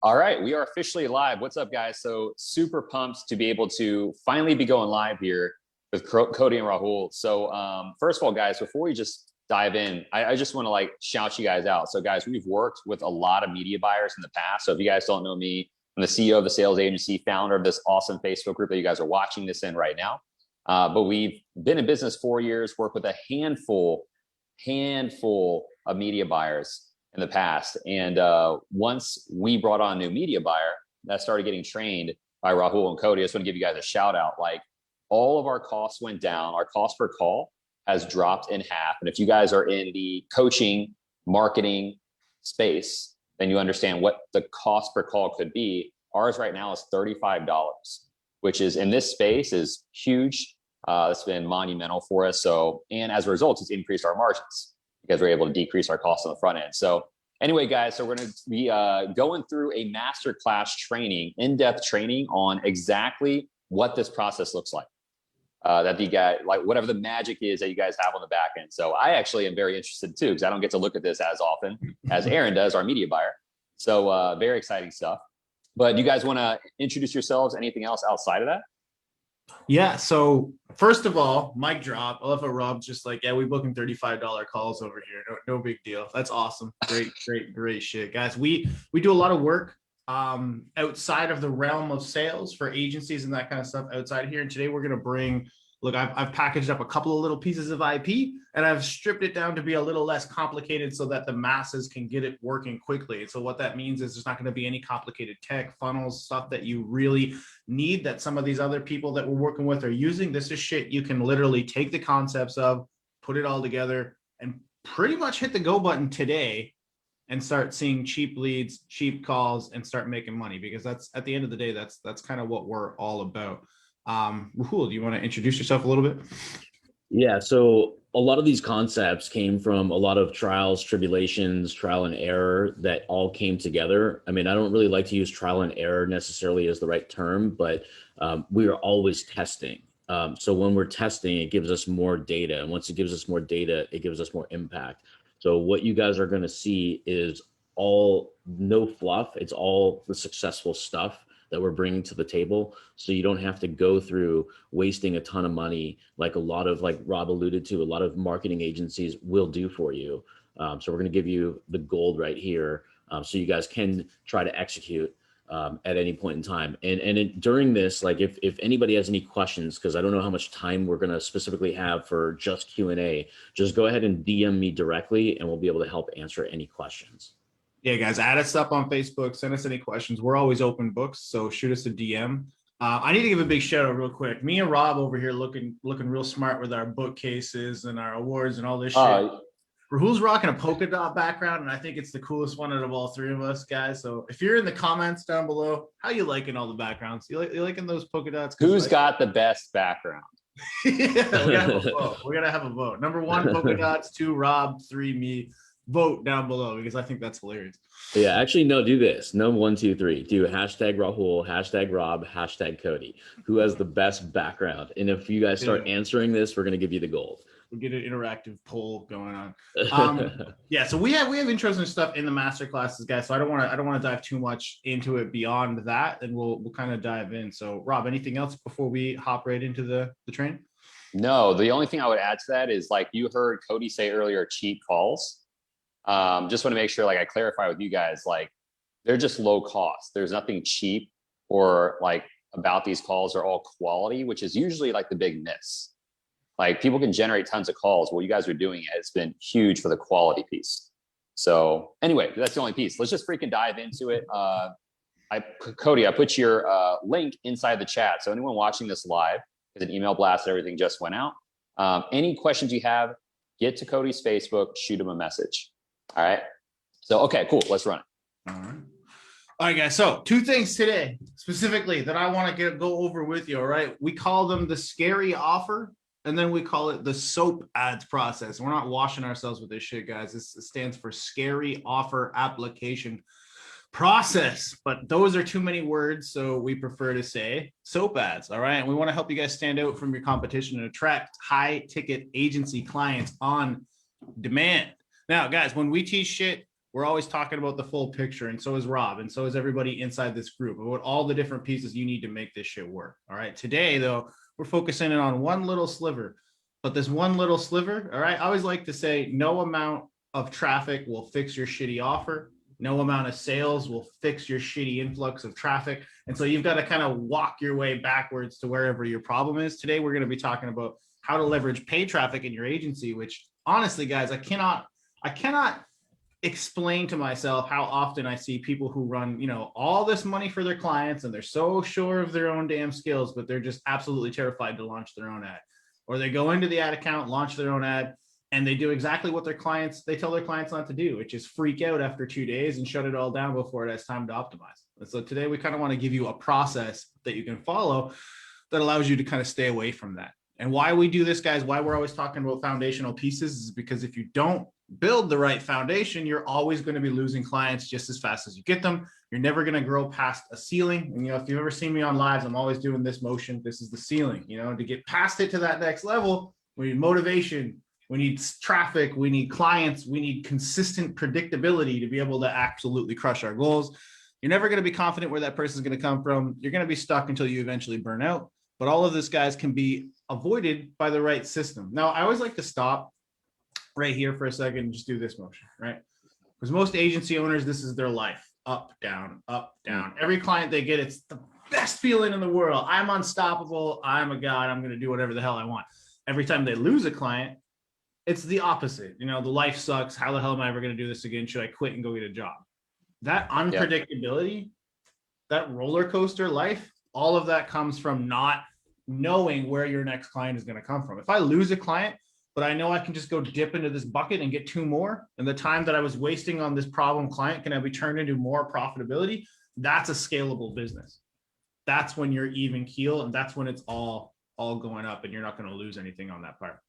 All right, we are officially live. What's up, guys? So super pumped to be able to finally be going live here with Cody and Rahul. So first of all, guys, before we just dive in, I just want to shout you guys out. So guys, we've worked with a lot of media buyers in the past. So if you guys don't know me, I'm the CEO of the sales agency, founder of this awesome Facebook group that you guys are watching this in right now. But we've been in business 4 years, worked with a handful of media buyers in the past. And once we brought on a new media buyer that started getting trained by Rahul and Cody, I just want to give you guys a shout out. All of our costs went down. Our cost per call has dropped in half. And if you guys are in the coaching, marketing space, then you understand what the cost per call could be. Ours right now is $35, which is in this space is huge. It's been monumental for us. So, and as a result, it's increased our margins because we're able to decrease our costs on the front end. So anyway, guys, so we're going to be going through a masterclass training, in-depth training on exactly what this process looks like. That you guys, whatever the magic is that you guys have on the back end. So I actually am very interested too, because I don't get to look at this as often as Aaron does, our media buyer. So very exciting stuff. But you guys want to introduce yourselves? Anything else outside of that? Yeah. So first of all, mic drop. I love how Rob's just like, yeah, we booking $35 calls over here. No big deal. That's awesome. Great shit, guys. We do a lot of work outside of the realm of sales for agencies and that kind of stuff outside here. And today we're going to bring, look, I've packaged up a couple of little pieces of IP and I've stripped it down to be a little less complicated so that the masses can get it working quickly. And so what that means is there's not going to be any complicated tech funnels, stuff that you really need that some of these other people that we're working with are using. This is shit you can literally take the concepts of, put it all together and pretty much hit the go button today and start seeing cheap leads, cheap calls, and start making money, because that's, at the end of the day, that's kind of what we're all about. Rahul, do you want to introduce yourself a little bit? Yeah, so a lot of these concepts came from a lot of trials, tribulations, trial and error that all came together. I mean, I don't really like to use trial and error necessarily as the right term, but we are always testing. So when we're testing, it gives us more data. And once it gives us more data, it gives us more impact. So what you guys are going to see is all no fluff. It's all the successful stuff that we're bringing to the table. So you don't have to go through wasting a ton of money like a lot of, like Rob alluded to, a lot of marketing agencies will do for you. So we're going to give you the gold right here, so you guys can try to execute at any point in time. And during this, like if anybody has any questions, because I don't know how much time we're going to specifically have for just Q&A, just go ahead and DM me directly and we'll be able to help answer any questions. Yeah, guys, add us up on Facebook. Send us any questions. We're always open books, so shoot us a DM. I need to give a big shout out real quick. Me and Rob over here looking real smart with our bookcases and our awards and all this shit. Rahul's rocking a polka dot background, and I think it's the coolest one out of all three of us, guys. So if you're in the comments down below, how you liking all the backgrounds? You liking those polka dots? Who's got the best background? Yeah, we're gonna have a vote. We're gonna have a vote. Number 1, polka dots. 2, Rob. 3, me. Vote down below, because I think that's hilarious. Yeah, actually, no, do this. No, 1, 2, 3. Do hashtag Rahul, hashtag Rob, hashtag Cody. Who has the best background? And if you guys start answering this, we're going to give you the gold. We'll get an interactive poll going on. Yeah, so we have interesting stuff in the master classes, guys. So I don't want to dive too much into it beyond that, and we'll kind of dive in. So Rob, anything else before we hop right into the training? No, the only thing I would add to that is, like you heard Cody say earlier, cheap calls. Just want to make sure, I clarify with you guys, they're just low cost. There's nothing cheap or about these calls. Are all quality, which is usually the big miss. People can generate tons of calls. What you guys are doing, it's been huge for the quality piece. So anyway, that's the only piece. Let's just freaking dive into it. Cody, I put your link inside the chat. So anyone watching this live, there's an email blast, everything just went out. Any questions you have, get to Cody's Facebook, shoot him a message. All right. So, okay, cool. Let's run it. All right, guys. So 2 things today specifically that I want to go over with you. All right. We call them the scary offer, and then we call it the SOAP ads process. We're not washing ourselves with this shit, guys. This stands for scary offer application process, but those are too many words, so we prefer to say SOAP ads. All right. And we want to help you guys stand out from your competition and attract high ticket agency clients on demand. Now, guys, when we teach shit, we're always talking about the full picture, and so is Rob, and so is everybody inside this group, about all the different pieces you need to make this shit work. All right. Today, though, we're focusing in on one little sliver, but this one little sliver, all right, I always like to say no amount of traffic will fix your shitty offer. No amount of sales will fix your shitty influx of traffic. And so you've got to kind of walk your way backwards to wherever your problem is. Today, we're going to be talking about how to leverage paid traffic in your agency, which honestly, guys, I cannot explain to myself how often I see people who run, all this money for their clients, and they're so sure of their own damn skills, but they're just absolutely terrified to launch their own ad. Or they go into the ad account, launch their own ad, and they do exactly what they tell their clients not to do, which is freak out after 2 days and shut it all down before it has time to optimize. And so today we kind of want to give you a process that you can follow that allows you to kind of stay away from that. And why we do this, guys, why we're always talking about foundational pieces is because if you don't build the right foundation, you're always going to be losing clients just as fast as you get them. You're never going to grow past a ceiling. And, if you've ever seen me on lives, I'm always doing this motion. This is the ceiling, to get past it to that next level. We need motivation. We need traffic. We need clients. We need consistent predictability to be able to absolutely crush our goals. You're never going to be confident where that person is going to come from. You're going to be stuck until you eventually burn out. But all of this, guys, can be avoided by the right system. Now, I always like to stop right here for a second and just do this motion, right? Because most agency owners, this is their life. Up, down, up, down. Every client they get, it's the best feeling in the world. I'm unstoppable. I'm a god. I'm going to do whatever the hell I want. Every time they lose a client, it's the opposite. The life sucks. How the hell am I ever going to do this again? Should I quit and go get a job? That unpredictability, that roller coaster life, all of that comes from not knowing where your next client is going to come from. If I lose a client, but I know I can just go dip into this bucket and get 2 more, and the time that I was wasting on this problem client can be turned into more profitability, that's a scalable business. That's when you're even keel, and that's when it's all going up, and you're not going to lose anything on that part.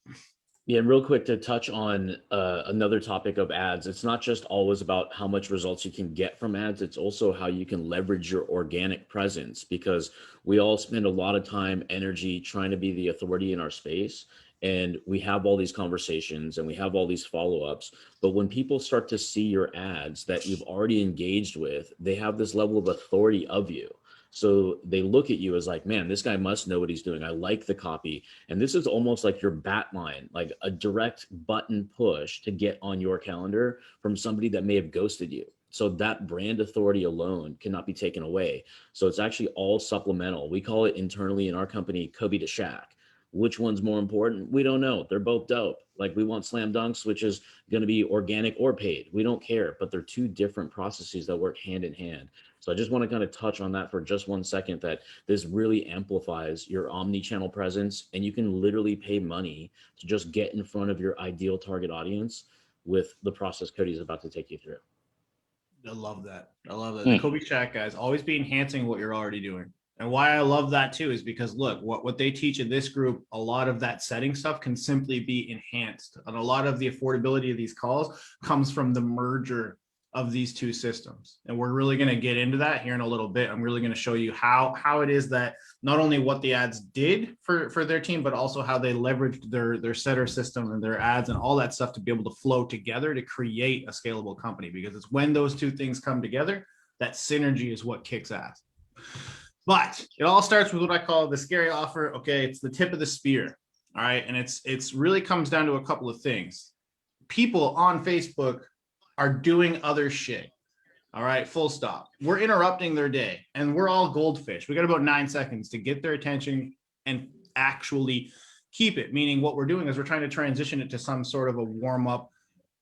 Yeah, and real quick to touch on another topic of ads, it's not just always about how much results you can get from ads, it's also how you can leverage your organic presence, because we all spend a lot of time, energy trying to be the authority in our space. And we have all these conversations and we have all these follow-ups. But when people start to see your ads that you've already engaged with, they have this level of authority of you. So they look at you as like, man, this guy must know what he's doing. I like the copy. And this is almost like your bat line, like a direct button push to get on your calendar from somebody that may have ghosted you. So that brand authority alone cannot be taken away. So it's actually all supplemental. We call it internally in our company, Kobe to Shaq. Which one's more important? We don't know. They're both dope. Like we want slam dunks, which is going to be organic or paid. We don't care, but they're 2 different processes that work hand in hand. So I just want to kind of touch on that for just 1 second, that this really amplifies your omni-channel presence, and you can literally pay money to just get in front of your ideal target audience with the process Cody's about to take you through. I love that. The Kobe Shaq, guys, always be enhancing what you're already doing. And why I love that too is because look, what they teach in this group, a lot of that setting stuff can simply be enhanced. And a lot of the affordability of these calls comes from the merger of these 2 systems. And we're really going to get into that here in a little bit. I'm really going to show you how it is that not only what the ads did for their team, but also how they leveraged their setter system and their ads and all that stuff to be able to flow together to create a scalable company. Because it's when those 2 things come together, that synergy is what kicks ass. But it all starts with what I call the scary offer. Okay, it's the tip of the spear. All right, and it's really comes down to a couple of things. People on Facebook are doing other shit. All right, full stop. We're interrupting their day, and we're all goldfish. We got about 9 seconds to get their attention and actually keep it. Meaning, what we're doing is we're trying to transition it to some sort of a warm up,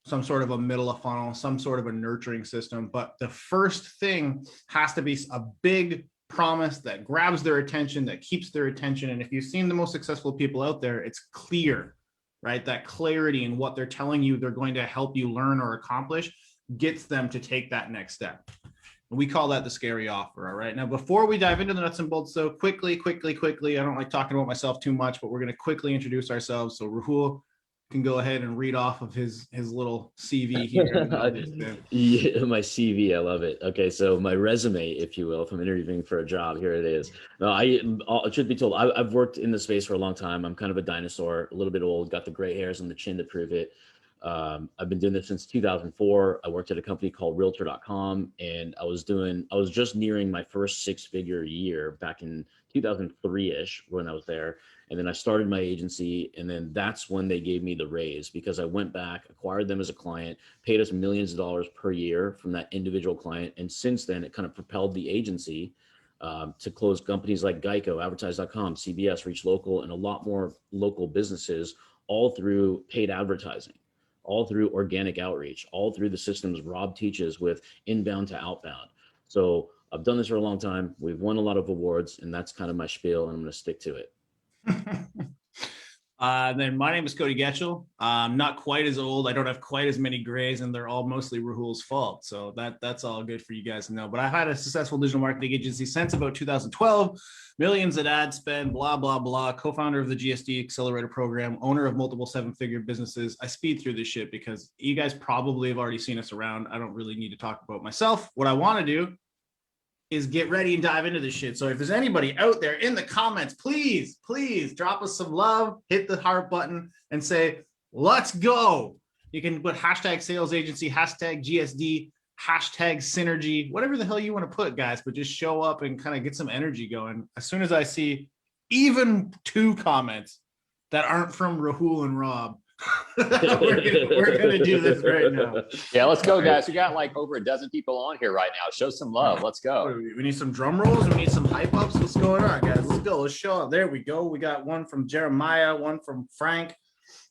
some sort of a middle of funnel, some sort of a nurturing system. But the first thing has to be a big promise that grabs their attention, that keeps their attention. And if you've seen the most successful people out there, it's clear, right? That clarity in what they're telling you they're going to help you learn or accomplish gets them to take that next step. And we call that the scary offer. All right. Now, before we dive into the nuts and bolts, so quickly, I don't like talking about myself too much, but we're going to quickly introduce ourselves. So Rahul can go ahead and read off of his little CV here. Yeah, my CV, I love it. Okay, so my resume, if you will, if I'm interviewing for a job, here it is. No, truth be told, I've worked in the space for a long time. I'm kind of a dinosaur, a little bit old, got the gray hairs on the chin to prove it. I've been doing this since 2004. I worked at a company called Realtor.com, and I was just nearing my first 6-figure year back in 2003-ish when I was there. And then I started my agency, and then that's when they gave me the raise, because I went back, acquired them as a client, paid us millions of dollars per year from that individual client. And since then, it kind of propelled the agency to close companies like Geico, Advertise.com, CBS, Reach Local, and a lot more local businesses, all through paid advertising, all through organic outreach, all through the systems Rob teaches with inbound to outbound. So I've done this for a long time. We've won a lot of awards, and that's kind of my spiel, and I'm going to stick to it. Then my name is Cody Getchell. I'm not quite as old. I don't have quite as many grays, and they're all mostly Rahul's fault. So that's all good for you guys to know. But I've had a successful digital marketing agency since about 2012, millions in ad spend, blah, blah, blah. Co-founder of the GSD Accelerator program, owner of multiple 7-figure businesses. I speed through this shit because you guys probably have already seen us around. I don't really need to talk about myself. What I want to do is get ready and dive into this shit. So if there's anybody out there in the comments, please drop us some love, hit the heart button and say, let's go. You can put hashtag sales agency, hashtag GSD, hashtag synergy, whatever the hell you want to put, guys, but just show up and kind of get some energy going. As soon as I see even 2 comments that aren't from Rahul and Rob, we're gonna do this right now. Yeah, let's go, guys. We got like over a dozen people on here right now. Show some love. Let's go. We need some drum rolls. We need some hype ups. What's going on, guys? Let's go. Let's show up. There we go. We got one from Jeremiah, one from Frank.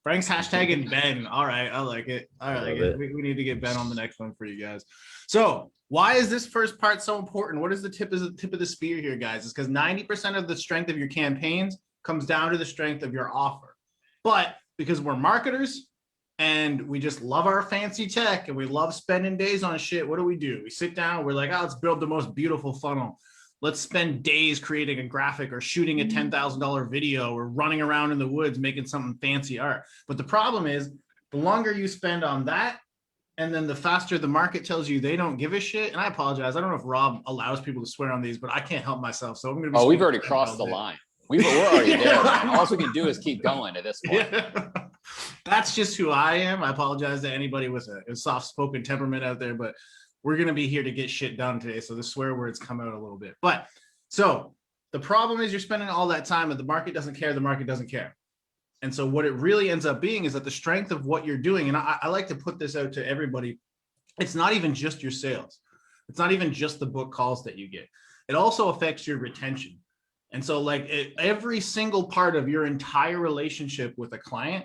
Frank's hashtagging Ben. All right, I like it. I like it. We need to get Ben on the next one for you guys. So why is this first part so important? What is the tip of the spear here, guys? It's because 90% of the strength of your campaigns comes down to the strength of your offer. But because we're marketers and we just love our fancy tech and we love spending days on shit, what do? We sit down, we're like, oh, let's build the most beautiful funnel. Let's spend days creating a graphic or shooting a $10,000 video or running around in the woods making something fancy art. But the problem is, the longer you spend on that, and then the faster the market tells you they don't give a shit. And I apologize, I don't know if Rob allows people to swear on these, but I can't help myself. So I'm going to be. Oh, we've already crossed the line. We're already there, man. All we can do is keep going at this point. Yeah. That's just who I am. I apologize to anybody with a soft-spoken temperament out there, but we're going to be here to get shit done today. So the swear words come out a little bit. But so the problem is you're spending all that time and the market doesn't care. The market doesn't care. And so what it really ends up being is that the strength of what you're doing, and I like to put this out to everybody, it's not even just your sales. It's not even just the book calls that you get. It also affects your retention. And so like every single part of your entire relationship with a client,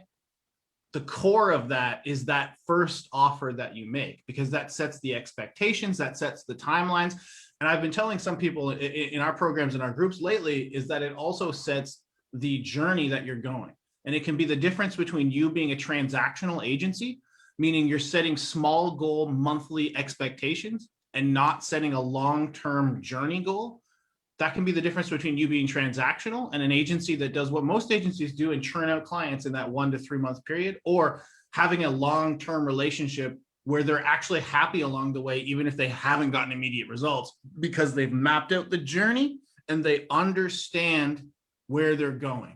the core of that is that first offer that you make, because that sets the expectations, that sets the timelines. And I've been telling some people in our programs, in our groups lately, is that it also sets the journey that you're going. And it can be the difference between you being a transactional agency, meaning you're setting small goal monthly expectations and not setting a long-term journey goal. That can be the difference between you being transactional and an agency that does what most agencies do and churn out clients in that 1 to 3 month period, or having a long-term relationship where they're actually happy along the way, even if they haven't gotten immediate results, because they've mapped out the journey and they understand where they're going.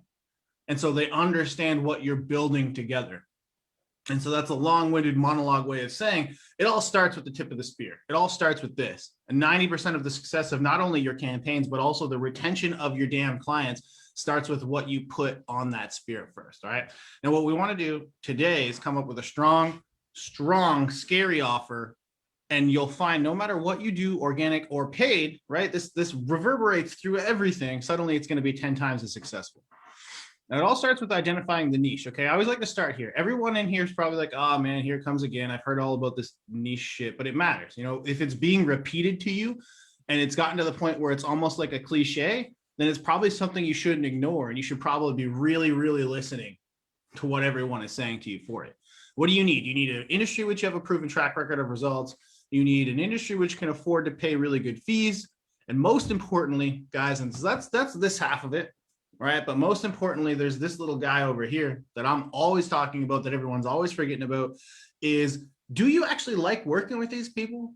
And so they understand what you're building together. And so that's a long-winded monologue way of saying it all starts with the tip of the spear. It all starts with this. And 90% of the success of not only your campaigns, but also the retention of your damn clients starts with what you put on that spear first. All right. Now, what we want to do today is come up with a strong, scary offer. And you'll find no matter what you do, organic or paid, right? This reverberates through everything. Suddenly it's going to be 10 times as successful. Now, it all starts with identifying the niche, okay? I always like to start here. Everyone in here is probably like, oh, man, here it comes again. I've heard all about this niche shit, but it matters. You know, if it's being repeated to you and it's gotten to the point where it's almost like a cliche, then it's probably something you shouldn't ignore. And you should probably be really, really listening to what everyone is saying to you for it. What do you need? You need an industry which you have a proven track record of results. You need an industry which can afford to pay really good fees. And most importantly, guys, and so that's this half of it. Right. But most importantly, there's this little guy over here that I'm always talking about, that everyone's always forgetting about, is, do you actually like working with these people?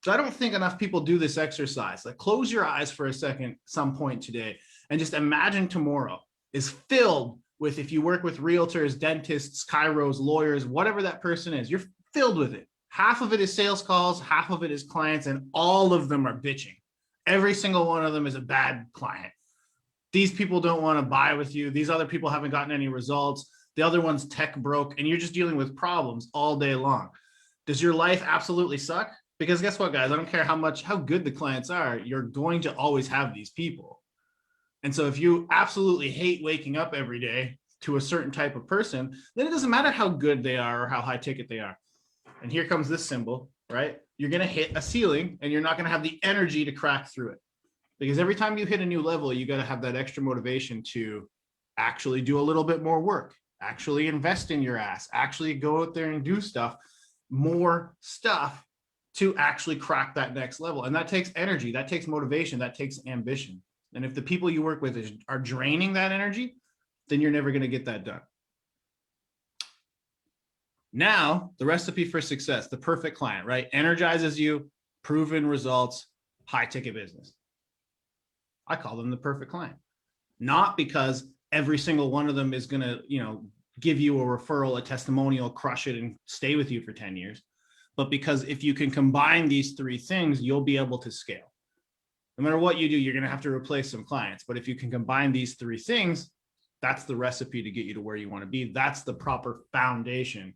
So I don't think enough people do this exercise. Like, close your eyes for a second, some point today, and just imagine tomorrow is filled with, if you work with realtors, dentists, chiros, lawyers, whatever that person is, you're filled with it. Half of it is sales calls, half of it is clients, and all of them are bitching. Every single one of them is a bad client. These people don't want to buy with you. These other people haven't gotten any results. The other one's tech broke, and you're just dealing with problems all day long. Does your life absolutely suck? Because guess what, guys? I don't care how good the clients are, you're going to always have these people. And so if you absolutely hate waking up every day to a certain type of person, then it doesn't matter how good they are or how high ticket they are. And here comes this symbol, right? You're going to hit a ceiling and you're not going to have the energy to crack through it. Because every time you hit a new level, you got to have that extra motivation to actually do a little bit more work, actually invest in your ass, actually go out there and do more stuff to actually crack that next level. And that takes energy, that takes motivation, that takes ambition. And if the people you work with are draining that energy, then you're never going to get that done. Now, the recipe for success, the perfect client, right? Energizes you, proven results, high ticket business. I call them the perfect client. Not because every single one of them is going to, give you a referral, a testimonial, crush it, and stay with you for 10 years. But because if you can combine these three things, you'll be able to scale. No matter what you do, you're going to have to replace some clients. But if you can combine these three things, that's the recipe to get you to where you want to be. That's the proper foundation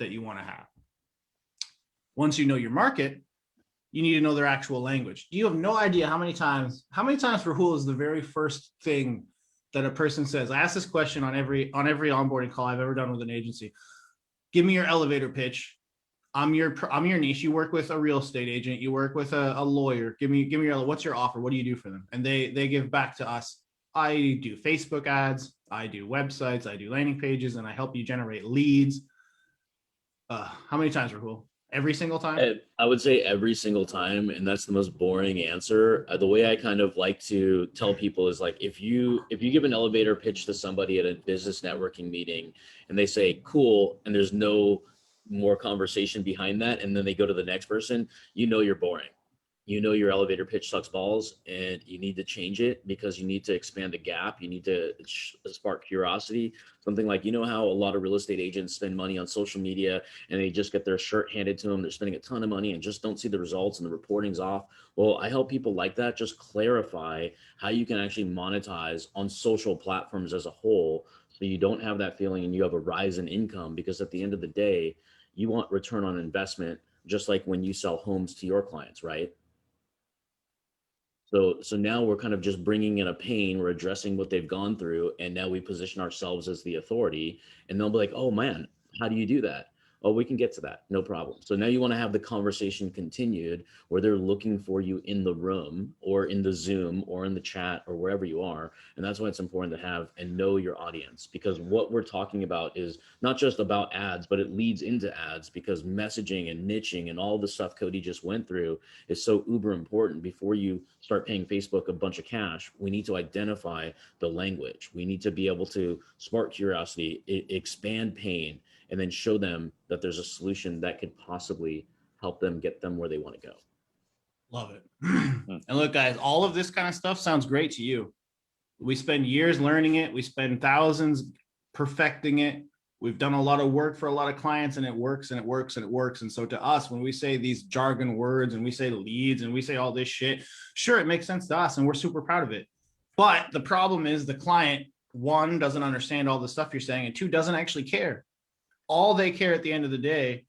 that you want to have. Once you know your market, you need to know their actual language. You have no idea how many times Rahul is the very first thing that a person says. I ask this question on every onboarding call I've ever done with an agency. Give me your elevator pitch. I'm your niche. You work with a real estate agent. You work with a lawyer. Give me your, what's your offer? What do you do for them? And they give back to us. I do Facebook ads. I do websites. I do landing pages, and I help you generate leads. How many times, Rahul? Every single time? I would say every single time, and that's the most boring answer. The way I kind of like to tell people is like, if you give an elevator pitch to somebody at a business networking meeting and they say, cool, and there's no more conversation behind that, and then they go to the next person, you're boring. Your elevator pitch sucks balls, and you need to change it because you need to expand the gap. You need to spark curiosity. Something like, how a lot of real estate agents spend money on social media and they just get their shirt handed to them. They're spending a ton of money and just don't see the results, and the reporting's off. Well, I help people like that just clarify how you can actually monetize on social platforms as a whole, so you don't have that feeling and you have a rise in income, because at the end of the day, you want return on investment, just like when you sell homes to your clients, right? So now we're kind of just bringing in a pain, we're addressing what they've gone through, and now we position ourselves as the authority, and they'll be like, oh man, how do you do that? Oh, we can get to that, no problem. So now you want to have the conversation continued where they're looking for you in the room or in the Zoom or in the chat or wherever you are. And that's why it's important to have and know your audience, because what we're talking about is not just about ads, but it leads into ads, because messaging and niching and all the stuff Cody just went through is so uber important. Before you start paying Facebook a bunch of cash, we need to identify the language. We need to be able to spark curiosity, expand pain, and then show them that there's a solution that could possibly help them get them where they want to go. Love it. And look, guys, all of this kind of stuff sounds great to you. We spend years learning it. We spend thousands perfecting it. We've done a lot of work for a lot of clients, and it works and it works and it works. And so to us, when we say these jargon words and we say leads and we say all this shit, sure, it makes sense to us and we're super proud of it. But the problem is the client, one, doesn't understand all the stuff you're saying, and two, doesn't actually care. All they care at the end of the day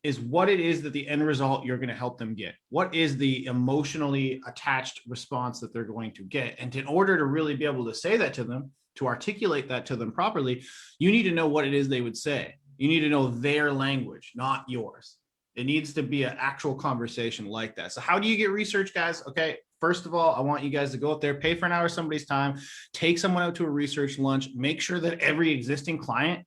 is what it is that the end result you're going to help them get. What is the emotionally attached response that they're going to get? And in order to really be able to say that to them, to articulate that to them properly, you need to know what it is they would say. You need to know their language, not yours. It needs to be an actual conversation like that. So how do you get research, guys? Okay, first of all, I want you guys to go out there, pay for an hour of somebody's time, take someone out to a research lunch, make sure that every existing client,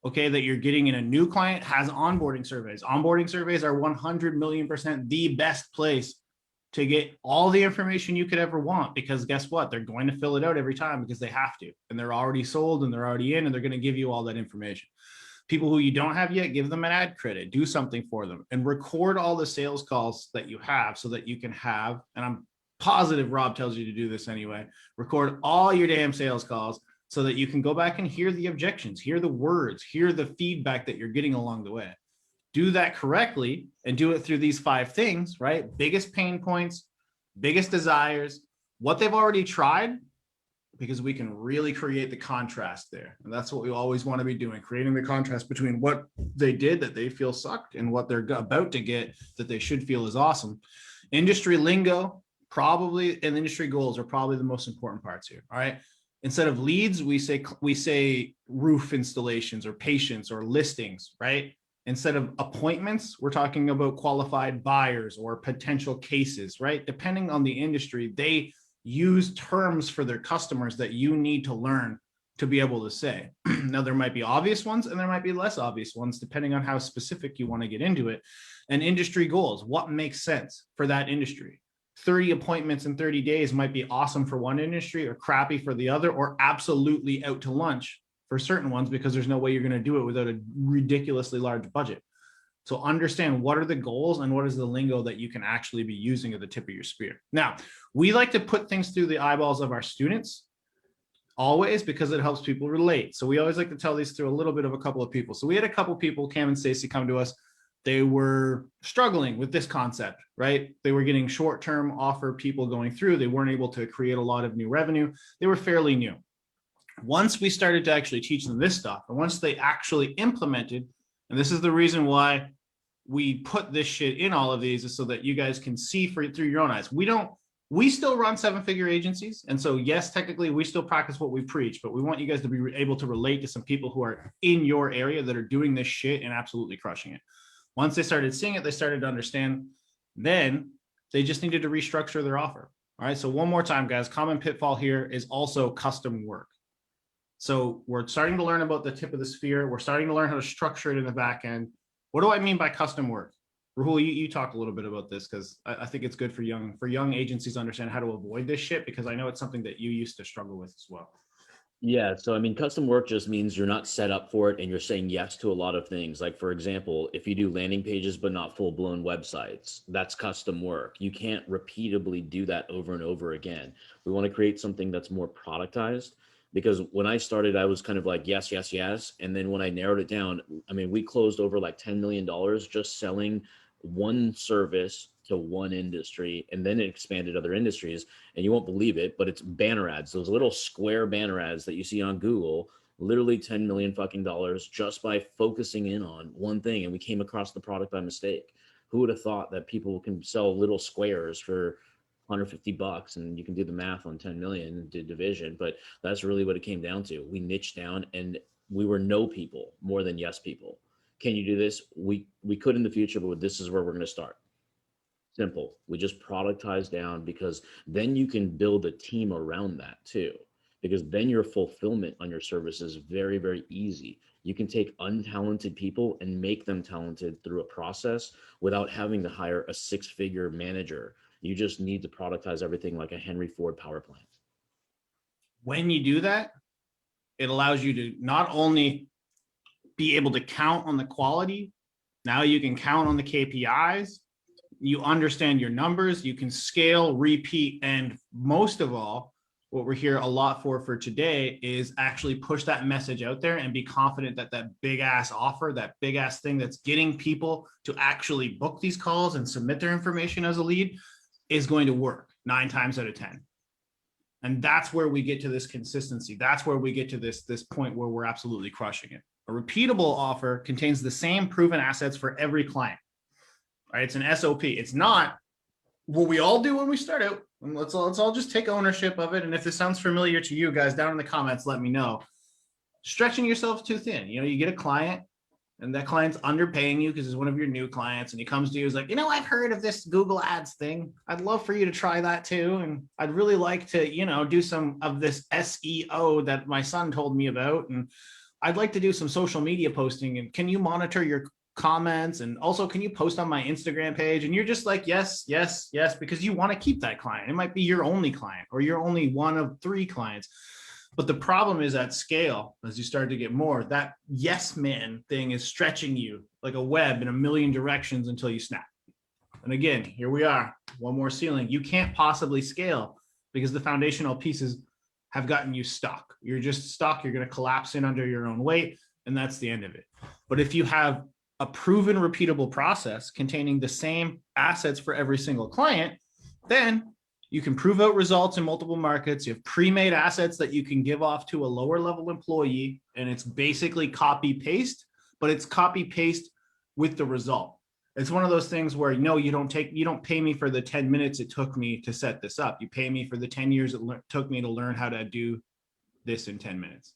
okay, that you're getting in a new client has onboarding surveys. Onboarding surveys are 100,000,000% the best place to get all the information you could ever want, because guess what? They're going to fill it out every time because they have to, and they're already sold and they're already in, and they're going to give you all that information. People who you don't have yet, give them an ad credit, do something for them, and record all the sales calls that you have so that you can have, and I'm positive Rob tells you to do this anyway, record all your damn sales calls so that you can go back and hear the objections, hear the words, hear the feedback that you're getting along the way. Do that correctly and do it through these 5 things, right? Biggest pain points, biggest desires, what they've already tried, because we can really create the contrast there. And that's what we always want to be doing, creating the contrast between what they did that they feel sucked and what they're about to get that they should feel is awesome. Industry lingo, probably, and industry goals are probably the most important parts here. All right. Instead of leads, we say roof installations or patients or listings, right? Instead of appointments, we're talking about qualified buyers or potential cases, right? Depending on the industry, they use terms for their customers that you need to learn to be able to say. Now, there might be obvious ones and there might be less obvious ones, depending on how specific you want to get into it. And industry goals, what makes sense for that industry? 30 appointments in 30 days might be awesome for one industry or crappy for the other, or absolutely out to lunch for certain ones, because there's no way you're going to do it without a ridiculously large budget. So understand what are the goals and what is the lingo that you can actually be using at the tip of your spear. Now, we like to put things through the eyeballs of our students always, because it helps people relate. So we always like to tell these through a little bit of a couple of people. So we had a couple of people, Cam and Stacey, come to us. They were struggling with this concept, right? They were getting short-term offer people going through. They weren't able to create a lot of new revenue. They were fairly new. Once we started to actually teach them this stuff, and once they actually implemented, and this is the reason why we put this shit in all of these, is so that you guys can see through your own eyes. We still run 7-figure agencies. And so yes, technically we still practice what we preach, but we want you guys to be able to relate to some people who are in your area that are doing this shit and absolutely crushing it. Once they started seeing it, they started to understand, then they just needed to restructure their offer. All right. So one more time, guys, common pitfall here is also custom work. So we're starting to learn about the tip of the sphere. We're starting to learn how to structure it in the back end. What do I mean by custom work? Rahul, you talk a little bit about this, because I think it's good for young agencies to understand how to avoid this shit, because I know it's something that you used to struggle with as well. Yeah. So, I mean, custom work just means you're not set up for it and you're saying yes to a lot of things. Like, for example, if you do landing pages, but not full blown websites, that's custom work. You can't repeatably do that over and over again. We want to create something that's more productized, because when I started, I was kind of like, yes, yes, yes. And then when I narrowed it down, I mean, we closed over like $10 million just selling one service to one industry, and then it expanded other industries. And you won't believe it, but it's banner ads, those little square banner ads that you see on Google, literally 10 million fucking dollars just by focusing in on one thing. And we came across the product by mistake. Who would have thought that people can sell little squares for $150, and you can do the math on 10 million division, but that's really what it came down to. We niched down and we were no people more than yes people. Can you do this? We could in the future, but this is where we're going to start. Simple. We just productize down, because then you can build a team around that too, because then your fulfillment on your service is very, very easy. You can take untalented people and make them talented through a process without having to hire a 6-figure manager. You just need to productize everything like a Henry Ford power plant. When you do that, it allows you to not only be able to count on the quality, now you can count on the KPIs, you understand your numbers, you can scale, repeat, and most of all, what we're here a lot for today is actually push that message out there and be confident that that big ass offer, that big ass thing that's getting people to actually book these calls and submit their information as a lead is going to work 9 times out of 10. And that's where we get to this consistency. That's where we get to this point where we're absolutely crushing it. A repeatable offer contains the same proven assets for every client. All right, it's an SOP. It's not what we all do when we start out. And let's all just take ownership of it. And if this sounds familiar to you guys, down in the comments, let me know. Stretching yourself too thin. You know, you get a client, and that client's underpaying you because it's one of your new clients, and he comes to you, he's like, you know, I've heard of this Google Ads thing. I'd love for you to try that too. And I'd really like to, you know, do some of this SEO that my son told me about. And I'd like to do some social media posting. And can you monitor your comments? And also, can you post on my Instagram page? And you're just like, yes, yes, yes, because you want to keep that client. It might be your only client, or you're only one of 3 clients. But the problem is at scale, as you start to get more, that yes man thing is stretching you like a web in a million directions until you snap. And again, here we are, one more ceiling. You can't possibly scale because the foundational pieces have gotten you stuck. You're just stuck. You're going to collapse in under your own weight, and that's the end of it. But if you have a proven, repeatable process containing the same assets for every single client, then you can prove out results in multiple markets. You have pre-made assets that you can give off to a lower level employee, and it's basically copy paste, but it's copy paste with the result. It's one of those things where no, you don't pay me for the 10 minutes it took me to set this up. You pay me for the 10 years it took me to learn how to do this in 10 minutes.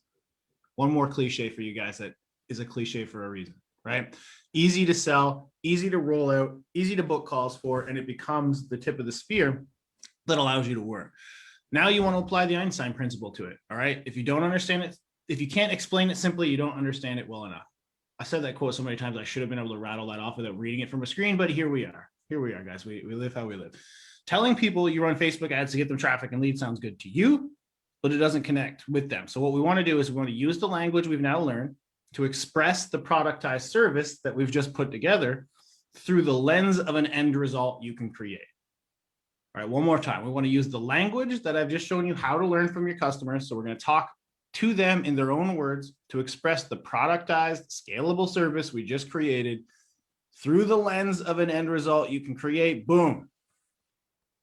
One more cliche for you guys that is a cliche for a reason, right? Easy to sell, easy to roll out, easy to book calls for, and it becomes the tip of the spear that allows you to work. Now you want to apply the Einstein principle to it, all right? If you don't understand it, if you can't explain it simply, you don't understand it well enough. I said that quote so many times, I should have been able to rattle that off without reading it from a screen, but here we are. Here we are, guys. We live how we live. Telling people you run Facebook ads to get them traffic and leads sounds good to you, but it doesn't connect with them. So what we want to do is we want to use the language we've now learned to express the productized service that we've just put together through the lens of an end result you can create. All right, one more time. We want to use the language that I've just shown you how to learn from your customers. So we're going to talk to them in their own words to express the productized, scalable service we just created through the lens of an end result you can create. Boom.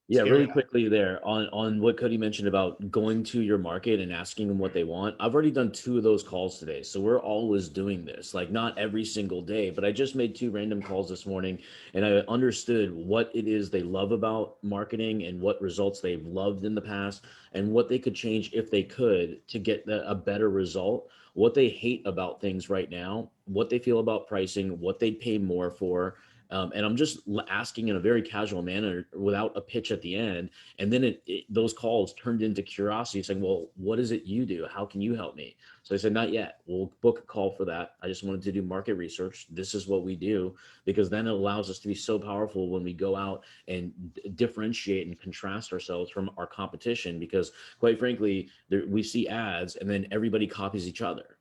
Yeah, really quickly there on what Cody mentioned about going to your market and asking them what they want. I've already done 2 of those calls today. So we're always doing this, like not every single day, but I just made 2 random calls this morning and I understood what it is they love about marketing and what results they've loved in the past and what they could change if they could to get a better result, what they hate about things right now, what they feel about pricing, what they'd pay more for. And I'm just asking in a very casual manner without a pitch at the end. And then those calls turned into curiosity saying, well, what is it you do? How can you help me? So I said, not yet. We'll book a call for that. I just wanted to do market research. This is what we do, because then it allows us to be so powerful when we go out and differentiate and contrast ourselves from our competition, because quite frankly, we see ads and then everybody copies each other.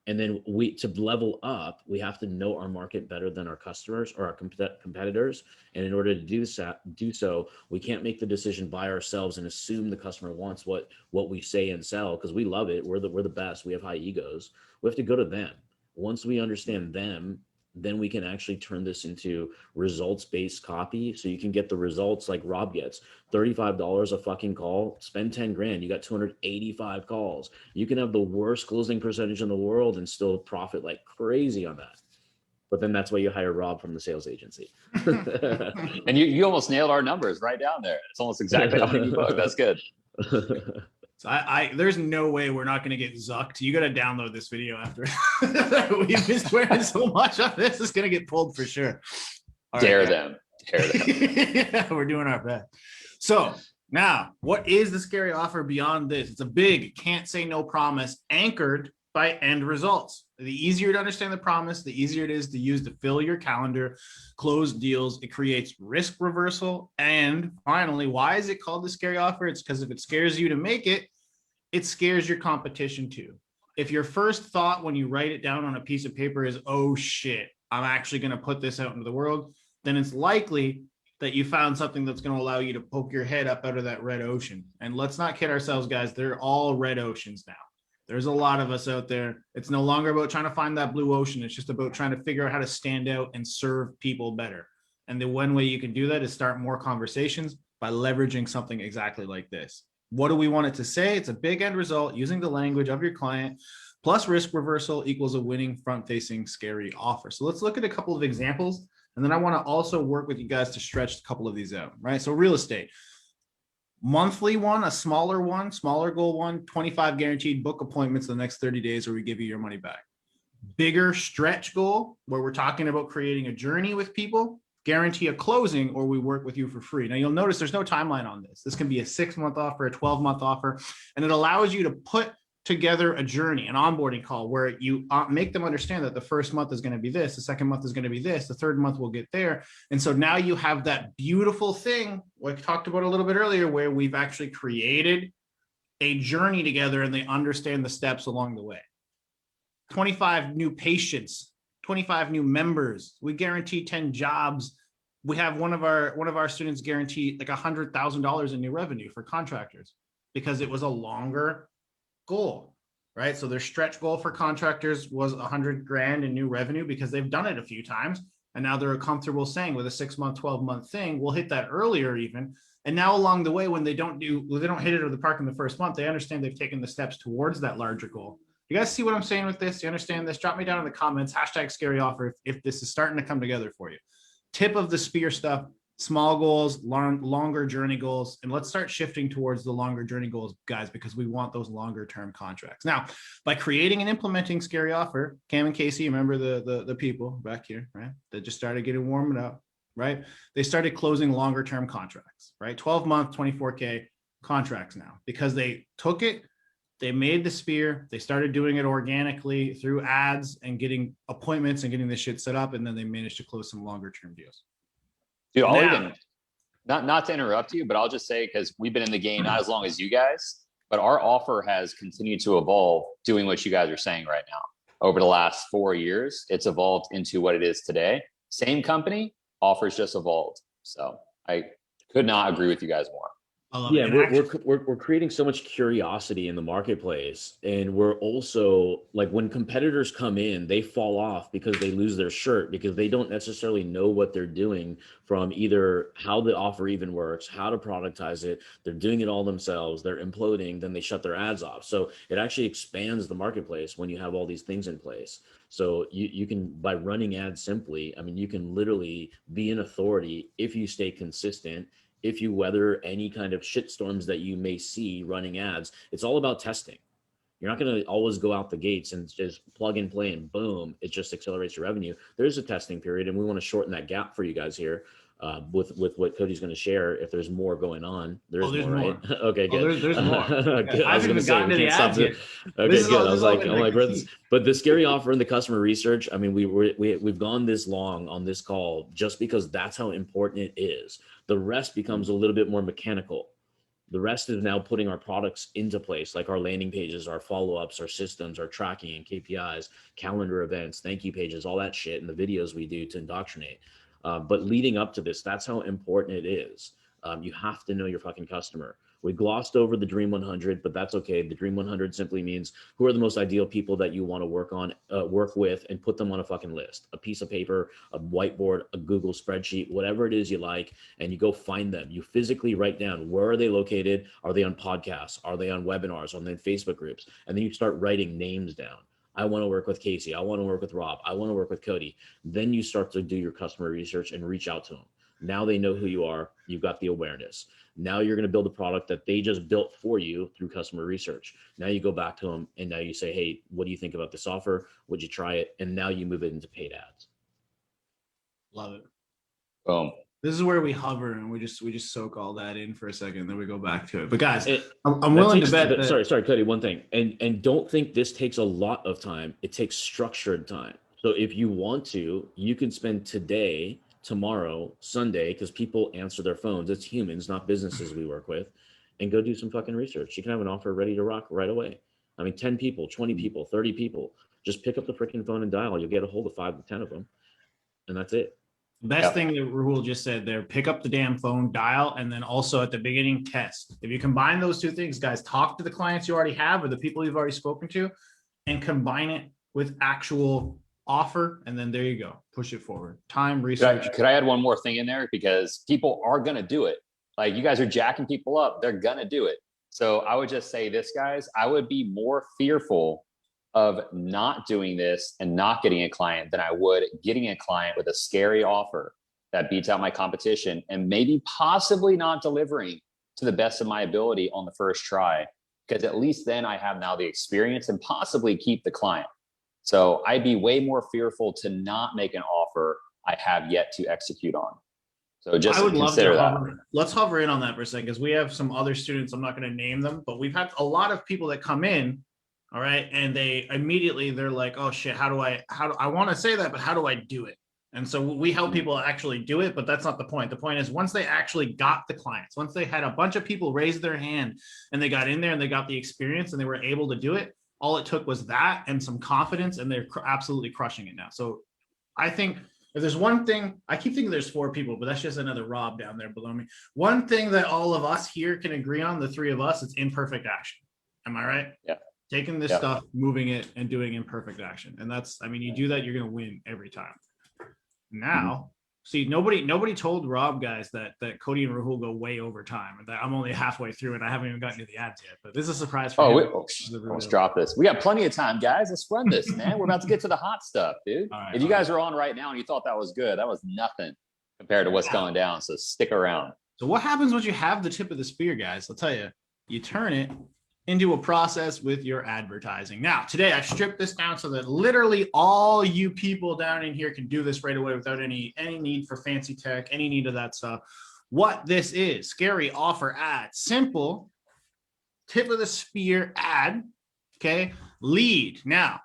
And then to level up, we have to know our market better than our customers or our competitors. And in order to do so, we can't make the decision by ourselves and assume the customer wants what we say and sell, because we love it. We're the best. We have high egos. We have to go to them. Once we understand them, then we can actually turn this into results-based copy. So you can get the results like Rob gets, $35 a fucking call, spend 10 grand. You got 285 calls. You can have the worst closing percentage in the world and still profit like crazy on that. But then that's why you hire Rob from the sales agency. And you almost nailed our numbers right down there. It's almost exactly how many we booked. That's good. So there's no way we're not going to get zucked. You got to download this video after. We've been swearing so much on this. It's going to get pulled for sure. Dare them. Yeah, we're doing our best. So now, what is the scary offer beyond this? It's a big can't say no promise anchored by end results. The easier to understand the promise, the easier it is to use to fill your calendar, close deals. It creates risk reversal. And finally, why is it called the scary offer? It's because if it scares you to make it, it scares your competition too. If your first thought when you write it down on a piece of paper is, oh shit, I'm actually going to put this out into the world, then it's likely that you found something that's going to allow you to poke your head up out of that red ocean. And let's not kid ourselves, guys. They're all red oceans now. There's a lot of us out there. It's no longer about trying to find that blue ocean. It's just about trying to figure out how to stand out and serve people better. And the one way you can do that is start more conversations by leveraging something exactly like this. What do we want it to say? It's a big end result using the language of your client plus risk reversal equals a winning front-facing scary offer. So let's look at a couple of examples. And then I want to also work with you guys to stretch a couple of these out, right? So real estate. Monthly one, a smaller goal one, 25 guaranteed book appointments the next 30 days where we give you your money back. Bigger stretch goal where we're talking about creating a journey with people, guarantee a closing, or we work with you for free. Now you'll notice there's no timeline on this. This can be a 6-month offer, a 12-month offer, and it allows you to put together a journey, an onboarding call where you make them understand that the first month is going to be this, the second month is going to be this, the third month we'll get there. And so now you have that beautiful thing we talked about a little bit earlier where we've actually created a journey together and they understand the steps along the way. 25 new patients, 25 new members. We guarantee 10 jobs. We have one of our students guarantee like $100,000 in new revenue for contractors because it was a longer goal, right? So their stretch goal for contractors was 100 grand in new revenue because they've done it a few times. And now they're comfortable saying with a 6-month, 12-month thing, we'll hit that earlier even. And now along the way, when they don't hit it out of the park in the first month, they understand they've taken the steps towards that larger goal. You guys see what I'm saying with this? You understand this? Drop me down in the comments, #scary offer if this is starting to come together for you. Tip of the spear stuff, small goals, longer journey goals, and let's start shifting towards the longer journey goals, guys, because we want those longer term contracts. Now, by creating and implementing scary offer, Cam and Casey, remember the people back here, right? That just started getting warmed up, right? They started closing longer term contracts, right? 12-month, 24K contracts now, because they took it, they made the spear, they started doing it organically through ads and getting appointments and getting this shit set up, and then they managed to close some longer term deals. Dude, I'll even, not to interrupt you, but I'll just say, because we've been in the game not as long as you guys, but our offer has continued to evolve doing what you guys are saying right now. Over the last 4 years, it's evolved into what it is today. Same company, offers just evolved. So I could not agree with you guys more. Yeah, we're creating so much curiosity in the marketplace, and we're also like, when competitors come in, they fall off because they lose their shirt, because they don't necessarily know what they're doing, from either how the offer even works, how to productize it. They're doing it all themselves, they're imploding, then they shut their ads off. So it actually expands the marketplace when you have all these things in place. So you can, by running ads simply, I mean, you can literally be an authority if you stay consistent. If you weather any kind of shit storms that you may see running ads, it's all about testing. You're not going to always go out the gates and just plug and play and boom, it just accelerates your revenue. There's a testing period, and we want to shorten that gap for you guys here with what Cody's going to share. If there's more going on, there's more, right? Okay, good. There's more. Good. I was going to say, we can't stop it. Okay, good. I was like, but the scary offer in the customer research, I mean, we've gone this long on this call just because that's how important it is. The rest becomes a little bit more mechanical. The rest is now putting our products into place, like our landing pages, our follow-ups, our systems, our tracking and KPIs, calendar events, thank you pages, all that shit, and the videos we do to indoctrinate. But leading up to this, that's how important it is. You have to know your fucking customer. We glossed over the Dream 100, but that's okay. The Dream 100 simply means who are the most ideal people that you want to work with, and put them on a fucking list, a piece of paper, a whiteboard, a Google spreadsheet, whatever it is you like, and you go find them. You physically write down, where are they located? Are they on podcasts? Are they on webinars? Are they in Facebook groups? And then you start writing names down. I want to work with Casey. I want to work with Rob. I want to work with Cody. Then you start to do your customer research and reach out to them. Now they know who you are. You've got the awareness. Now you're going to build a product that they just built for you through customer research. Now you go back to them and now you say, hey, what do you think about this offer? Would you try it? And now you move it into paid ads. Love it. Boom. This is where we hover and we just soak all that in for a second, then we go back to it. But guys, I'm willing to bet that, sorry, Cody, one thing. And don't think this takes a lot of time. It takes structured time. So if you want to, you can spend today, tomorrow, Sunday, because people answer their phones. It's humans, not businesses we work with, and go do some fucking research. You can have an offer ready to rock right away. I mean, 10 people, 20 people, 30 people, just pick up the freaking phone and dial. You'll get a hold of 5 to 10 of them. And that's it. Best thing that Rahul just said there, pick up the damn phone, dial, and then also at the beginning, test. If you combine those two things, guys, talk to the clients you already have or the people you've already spoken to and combine it with actual offer. And then there you go. Push it forward. Time, research. Could I add one more thing in there? Because people are going to do it. Like, you guys are jacking people up. They're going to do it. So I would just say this, guys, I would be more fearful of not doing this and not getting a client than I would getting a client with a scary offer that beats out my competition and maybe possibly not delivering to the best of my ability on the first try, because at least then I have now the experience and possibly keep the client. So I'd be way more fearful to not make an offer I have yet to execute on. So just I would consider love to that. Let's hover in on that for a second, because we have some other students. I'm not going to name them, but we've had a lot of people that come in. All right. And they immediately, they're like, oh shit, how do I want to say that, but how do I do it? And so we help people actually do it, but that's not the point. The point is, once they actually got the clients, once they had a bunch of people raise their hand and they got in there and they got the experience and they were able to do it, all it took was that and some confidence, and they're absolutely crushing it now. So I think if there's one thing, I keep thinking there's 4 people, but that's just another Rob down there below me. One thing that all of us here can agree on, the 3 of us, it's imperfect action. Am I right? Yeah. taking this Yep. stuff, moving it, and doing imperfect action. And that's, I mean, you do that, you're going to win every time. Now, see, nobody told Rob, guys, that Cody and Rahul go way over time, and that I'm only halfway through and I haven't even gotten to the ads yet. But this is a surprise for him. Let's drop this. We got plenty of time, guys. Let's run this, man. We're about to get to the hot stuff, dude. Right, if you guys are on right now and you thought that was good, that was nothing compared to what's going down. So stick around. So what happens once you have the tip of the spear, guys? I'll tell you. You turn it into a process with your advertising. Now, today I've stripped this down so that literally all you people down in here can do this right away without any need for fancy tech, any need of that stuff. What this is, scary offer ad, simple tip of the spear ad, okay? Lead. Now,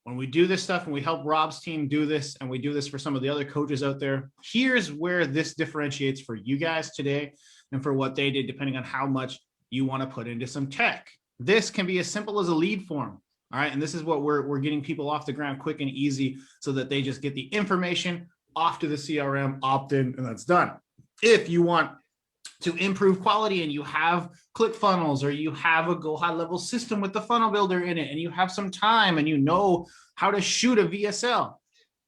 when we do this stuff and we help Rob's team do this, and we do this for some of the other coaches out there, here's where this differentiates for you guys today and for what they did, depending on how much you want to put into some tech. This can be as simple as a lead form. All right. And this is what we're getting people off the ground quick and easy so that they just get the information off to the CRM, opt in, and that's done. If you want to improve quality and you have ClickFunnels, or you have a go high level system with the funnel builder in it, and you have some time and you know how to shoot a VSL,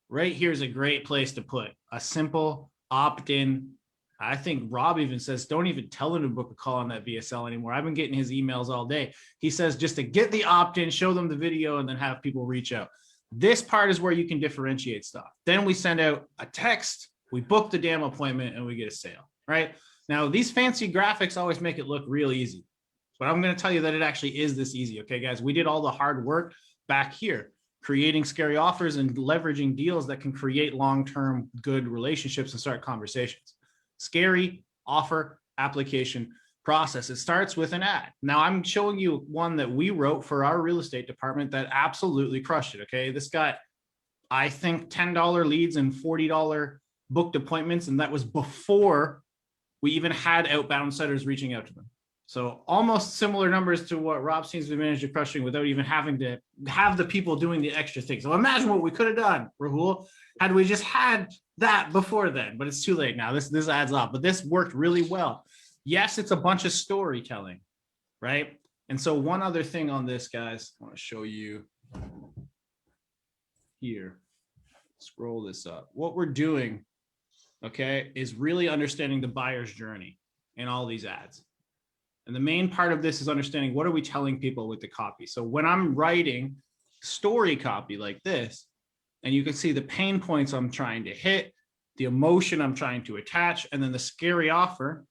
right here's a great place to put a simple opt-in. I think Rob even says, don't even tell him to book a call on that VSL anymore. I've been getting his emails all day. He says just to get the opt-in, show them the video, and then have people reach out. This part is where you can differentiate stuff. Then we send out a text, we book the damn appointment, and we get a sale, right? Now, these fancy graphics always make it look real easy, but I'm going to tell you that it actually is this easy. Okay, guys, we did all the hard work back here, creating scary offers and leveraging deals that can create long-term good relationships and start conversations. Scary offer application process. It starts with an ad. Now I'm showing you one that we wrote for our real estate department that absolutely crushed it. Okay. This got, I think, $10 leads and $40 booked appointments. And that was before we even had outbound setters reaching out to them. So almost similar numbers to what Rob seems to be managed to crushing without even having to have the people doing the extra things. So imagine what we could have done, Rahul, had we just had that before then, but it's too late now. This adds up, but this worked really well. Yes, it's a bunch of storytelling, right? And so one other thing on this, guys, I want to show you here. Scroll this up. What we're doing, okay, is really understanding the buyer's journey in all these ads. And the main part of this is understanding what are we telling people with the copy. So when I'm writing story copy like this, and you can see the pain points I'm trying to hit, the emotion I'm trying to attach, and then the scary offer.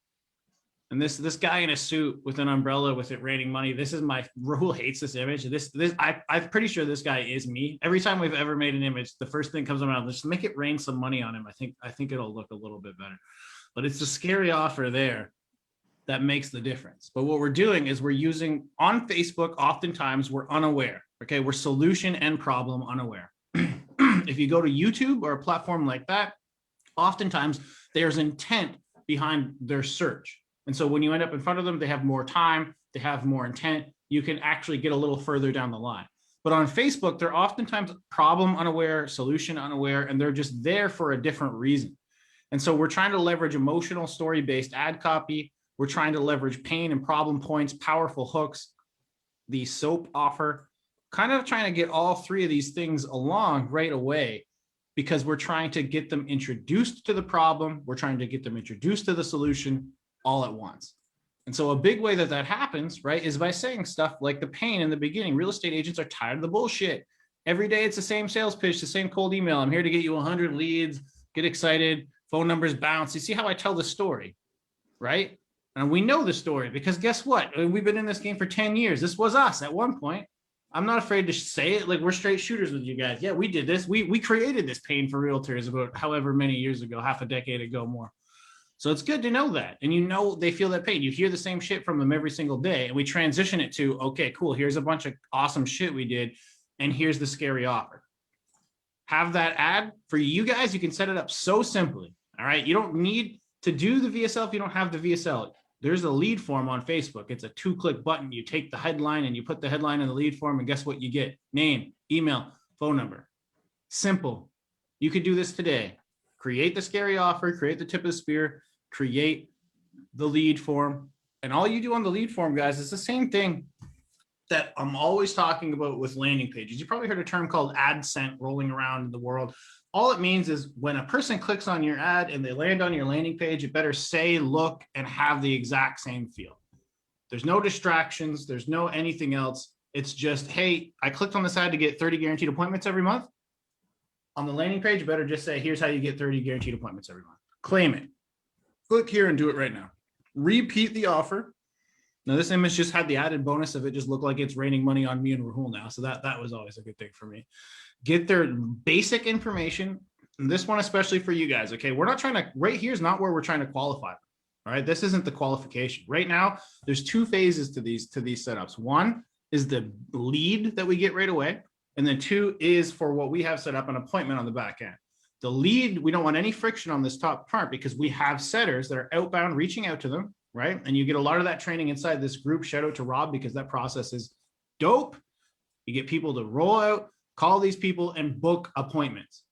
And this guy in a suit with an umbrella with it raining money. This is my, Rahul hates this image. I'm pretty sure this guy is me. Every time we've ever made an image, the first thing comes around, let's make it rain some money on him. I think it'll look a little bit better. But it's the scary offer there that makes the difference. But what we're doing is we're using, on Facebook, oftentimes we're unaware. Okay, we're solution and problem unaware. If you go to YouTube or a platform like that, oftentimes there's intent behind their search. And so when you end up in front of them, they have more time, they have more intent, you can actually get a little further down the line. But on Facebook, they're oftentimes problem unaware, solution unaware, and they're just there for a different reason. And so we're trying to leverage emotional story-based ad copy. We're trying to leverage pain and problem points, powerful hooks, the soap offer, kind of trying to get all three of these things along right away, because we're trying to get them introduced to the problem. We're trying to get them introduced to the solution all at once. And so a big way that that happens, right, is by saying stuff like the pain in the beginning. Real estate agents are tired of the bullshit. Every day it's the same sales pitch, the same cold email. I'm here to get you 100 leads, get excited, phone numbers bounce. You see how I tell the story, right? And we know the story because guess what? We've been in this game for 10 years. This was us at one point. I'm not afraid to say it. Like, we're straight shooters with you guys. Yeah, we did this. We created this pain for realtors about however many years ago, half a decade ago more. So it's good to know that. And you know they feel that pain. You hear the same shit from them every single day. And we transition it to, okay, cool, here's a bunch of awesome shit we did. And here's the scary offer. Have that ad for you guys. You can set it up so simply. All right. You don't need to do the VSL if you don't have the VSL. There's a lead form on Facebook. It's a 2-click button. You take the headline and you put the headline in the lead form, and guess what you get? Name, email, phone number. Simple. You could do this today. Create the scary offer, create the tip of the spear, create the lead form. And all you do on the lead form, guys, is the same thing that I'm always talking about with landing pages. You probably heard a term called AdSense rolling around in the world. All it means is when a person clicks on your ad and they land on your landing page, it better say, look, and have the exact same feel. There's no distractions. There's no anything else. It's just, hey, I clicked on this ad to get 30 guaranteed appointments every month. On the landing page, you better just say, here's how you get 30 guaranteed appointments every month. Claim it. Click here and do it right now. Repeat the offer. Now, this image just had the added bonus of it just looked like it's raining money on me and Rahul now. So that was always a good thing for me. Get their basic information. And this one, especially for you guys. Okay, we're not trying to, right here is not where we're trying to qualify. All right, this isn't the qualification. Right now, there's two phases to these setups. One is the lead that we get right away. And then two is for what we have set up, an appointment on the back end. The lead, we don't want any friction on this top part because we have setters that are outbound reaching out to them, right? And you get a lot of that training inside this group. Shout out to Rob because that process is dope. You get people to roll out, call these people and book appointments.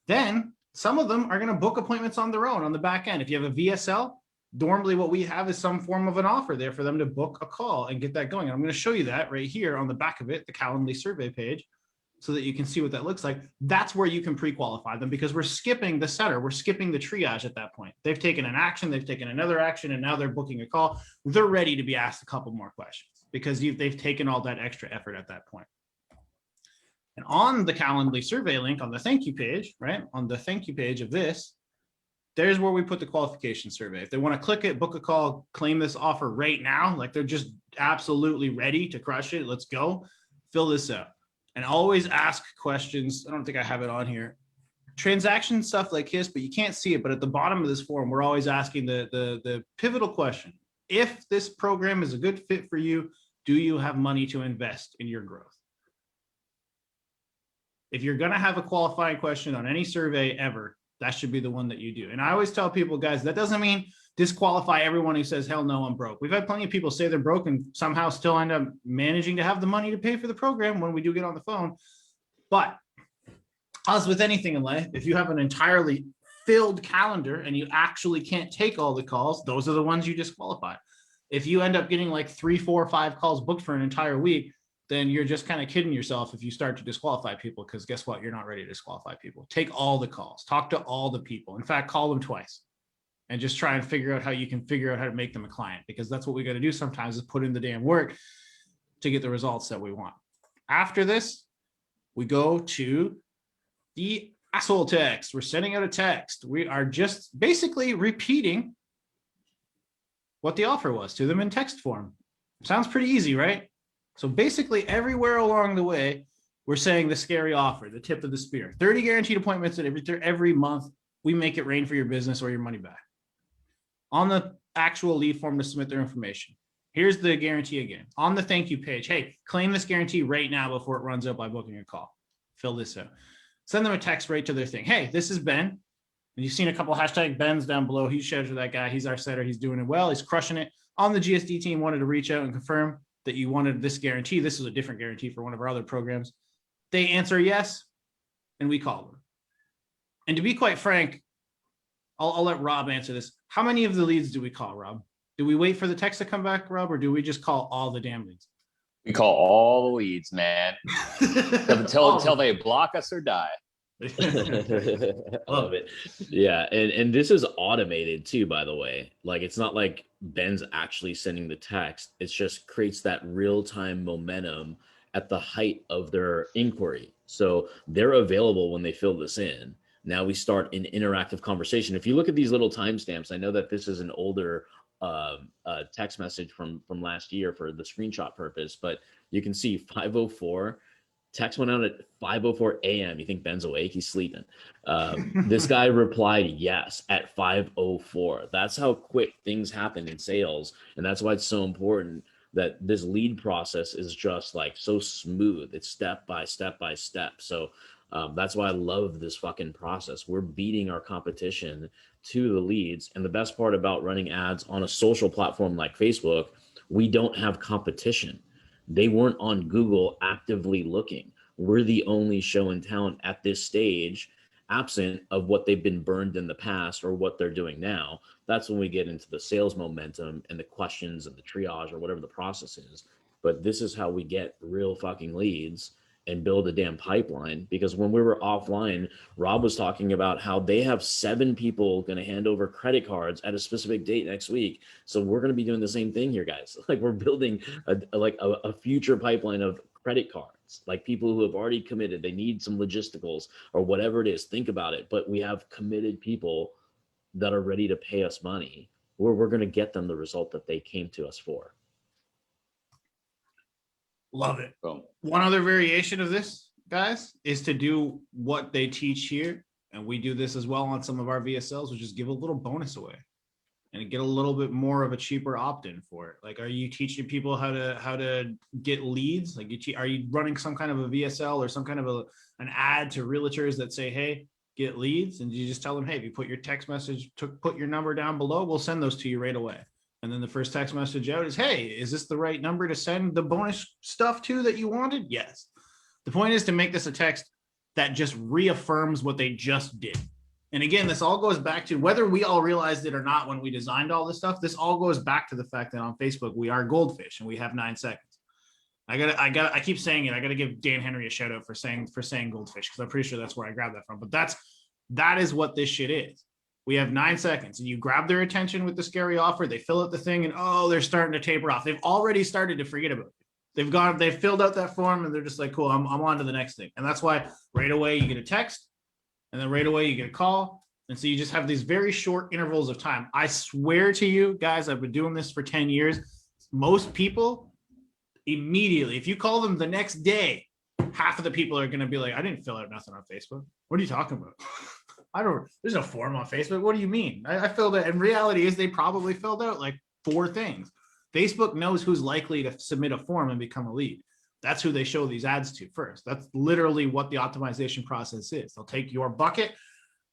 Then some of them are going to book appointments on their own on the back end. If you have a VSL, normally what we have is some form of an offer there for them to book a call and get that going. And I'm going to show you that right here on the back of it, the Calendly survey page, so that you can see what that looks like. That's where you can pre-qualify them because we're skipping the setter. We're skipping the triage at that point. They've taken an action, they've taken another action, and now they're booking a call. They're ready to be asked a couple more questions because they've taken all that extra effort at that point. And on the Calendly survey link on the thank you page, right? On the thank you page of this, there's where we put the qualification survey. If they want to click it, book a call, claim this offer right now, like they're just absolutely ready to crush it. Let's go, fill this out. And always ask questions. I don't think I have it on here. Transaction stuff like this, but you can't see it. But at the bottom of this form, we're always asking the pivotal question. If this program is a good fit for you, do you have money to invest in your growth? If you're going to have a qualifying question on any survey ever, that should be the one that you do. And I always tell people, guys, that doesn't mean disqualify everyone who says, hell no, I'm broke. We've had plenty of people say they're broke and somehow still end up managing to have the money to pay for the program when we do get on the phone. But as with anything in life, if you have an entirely filled calendar and you actually can't take all the calls, those are the ones you disqualify. If you end up getting like 3, 4, 5 calls booked for an entire week, then you're just kind of kidding yourself if you start to disqualify people, because guess what? You're not ready to disqualify people. Take all the calls, talk to all the people. In fact, call them twice and just try and figure out how you can figure out how to make them a client, because that's what we got to do sometimes is put in the damn work to get the results that we want. After this, we go to the asshole text. We're sending out a text. We are just basically repeating what the offer was to them in text form. Sounds pretty easy, right? So basically everywhere along the way, we're saying the scary offer, the tip of the spear, 30 guaranteed appointments at every month. We make it rain for your business or your money back. On the actual lead form to submit their information, here's the guarantee again. On the thank you page, hey, claim this guarantee right now before it runs out by booking a call. Fill this out. Send them a text right to their thing. Hey, this is Ben. And you've seen a couple hashtag Ben's down below. He shares with that guy. He's our setter. He's doing it well. He's crushing it. On the GSD team, wanted to reach out and confirm that you wanted this guarantee. This is a different guarantee for one of our other programs. They answer yes, and we call them. And to be quite frank, I'll let Rob answer this. How many of the leads do we call, Rob? Do we wait for the text to come back, Rob, or do we just call all the damn leads? We call all the leads, man. Until they block us or die. I love it. Yeah, and this is automated too, by the way. Like, it's not like Ben's actually sending the text. It just creates that real-time momentum at the height of their inquiry. So they're available when they fill this in. Now we start an interactive conversation. If you look at these little timestamps, I know that this is an older text message from last year for the screenshot purpose, but you can see 5:04. Text went out at 5:04 a.m. You think Ben's awake? He's sleeping. This guy replied yes at 5:04. That's how quick things happen in sales. And that's why it's so important that this lead process is just like so smooth. It's step by step by step. So that's why I love this fucking process. We're beating our competition to the leads. And the best part about running ads on a social platform like Facebook, we don't have competition. They weren't on Google actively looking. We're the only show in town at this stage, absent of what they've been burned in the past or what they're doing now. That's when we get into the sales momentum and the questions and the triage or whatever the process is. but this is how we get real fucking leads and build a damn pipeline. Because when we were offline, Rob was talking about how they have 7 people going to hand over credit cards at a specific date next week. So we're going to be doing the same thing here, guys. Like we're building a future pipeline of credit cards, like people who have already committed, they need some logisticals or whatever it is. Think about it. But we have committed people that are ready to pay us money, where we're going to get them the result that they came to us for. Love it. Boom. One other variation of this, guys, is to do what they teach here. And we do this as well on some of our VSLs, which is give a little bonus away and get a little bit more of a cheaper opt-in for it. Like, are you teaching people how to get leads? Like, are you running some kind of a VSL or some kind of an ad to realtors that say, hey, get leads? And you just tell them, hey, if you put your text message, put your number down below, we'll send those to you right away. And then the first text message out is, hey, is this the right number to send the bonus stuff to that you wanted? Yes. The point is to make this a text that just reaffirms what they just did. And again, this all goes back to whether we all realized it or not when we designed all this stuff. This all goes back to the fact that on Facebook, we are goldfish and we have 9 seconds. I keep saying it. I got to give Dan Henry a shout out for saying goldfish, because I'm pretty sure that's where I grabbed that from. But that is what this shit is. We have 9 seconds and you grab their attention with the scary offer. They fill out the thing and, oh, they're starting to taper off. They've already started to forget about it. They've filled out that form and they're just like, cool, I'm on to the next thing. And that's why right away you get a text and then right away you get a call. And so you just have these very short intervals of time. I swear to you guys, I've been doing this for 10 years. Most people immediately, if you call them the next day, half of the people are going to be like, I didn't fill out nothing on Facebook. What are you talking about? There's no form on Facebook. What do you mean? I filled it. And reality is they probably filled out like 4 things. Facebook knows who's likely to submit a form and become a lead. That's who they show these ads to first. That's literally what the optimization process is. They'll take your bucket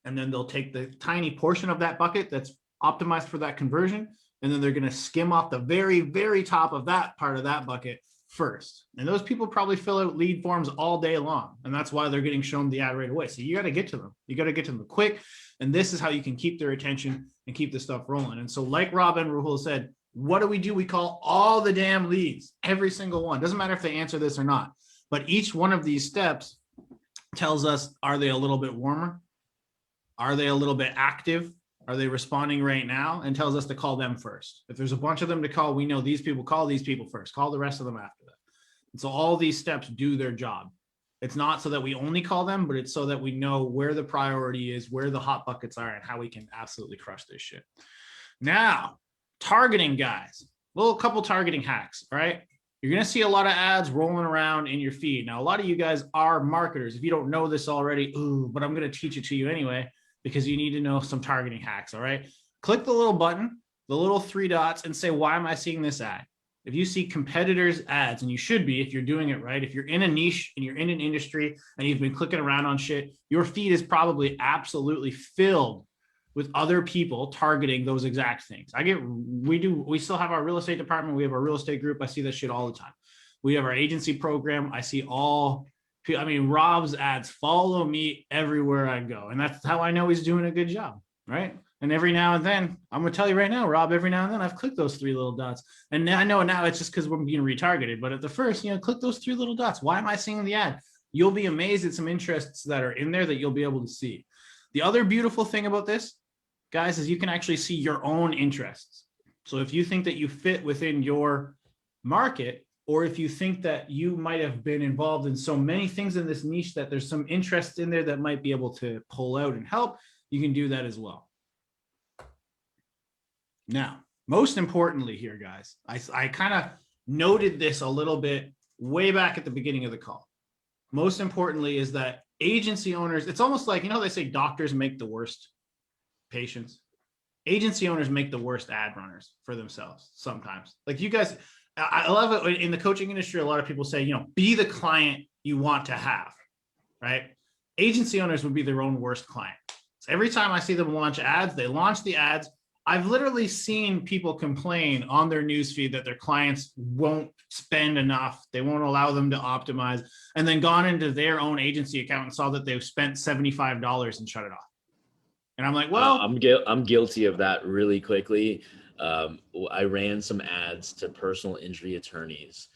and then they'll take the tiny portion of that bucket that's optimized for that conversion. And then they're going to skim off the very, very top of that part of that bucket first. And those people probably fill out lead forms all day long. And that's why they're getting shown the ad right away. So you got to get to them. You got to get to them quick. And this is how you can keep their attention and keep the stuff rolling. And so like Rob and Rahul said, what do? We call all the damn leads, every single one. Doesn't matter if they answer this or not. But each one of these steps tells us, are they a little bit warmer? Are they a little bit active? Are they responding right now? And tells us to call them first. If there's a bunch of them to call, we know these people, call these people first, call the rest of them after that. And so all these steps do their job. It's not so that we only call them, but it's so that we know where the priority is, where the hot buckets are, and how we can absolutely crush this shit. Now, targeting, guys, a couple targeting hacks, all right? You're going to see a lot of ads rolling around in your feed. Now, a lot of you guys are marketers. If you don't know this already, but I'm going to teach it to you anyway, because you need to know some targeting hacks, all right? Click the little button, the little 3 dots, and say, why am I seeing this ad? If you see competitors' ads, and you should be if you're doing it right, if you're in a niche and you're in an industry and you've been clicking around on shit, your feed is probably absolutely filled with other people targeting those exact things. We still have our real estate department. We have our real estate group. I see that shit all the time. We have our agency program. I see Rob's ads follow me everywhere I go. And that's how I know he's doing a good job, right? And every now and then, I'm going to tell you right now, Rob, every now and then I've clicked those 3 little dots. And I know now it's just because we're being retargeted. But at the first, click those 3 little dots. Why am I seeing the ad? You'll be amazed at some interests that are in there that you'll be able to see. The other beautiful thing about this, guys, is you can actually see your own interests. So if you think that you fit within your market, or if you think that you might have been involved in so many things in this niche that there's some interest in there that might be able to pull out and help, you can do that as well. Now, most importantly here, guys, I kind of noted this a little bit way back at the beginning of the call. Most importantly is that agency owners, it's almost like, they say doctors make the worst patients. Agency owners make the worst ad runners for themselves sometimes. Like you guys, I love it in the coaching industry. A lot of people say, be the client you want to have, right? Agency owners would be their own worst client. So every time I see them launch ads, they launch the ads. I've literally seen people complain on their newsfeed that their clients won't spend enough. They won't allow them to optimize, and then gone into their own agency account and saw that they've spent $75 and shut it off. And I'm like, well, I'm guilty of that really quickly. I ran some ads to personal injury attorneys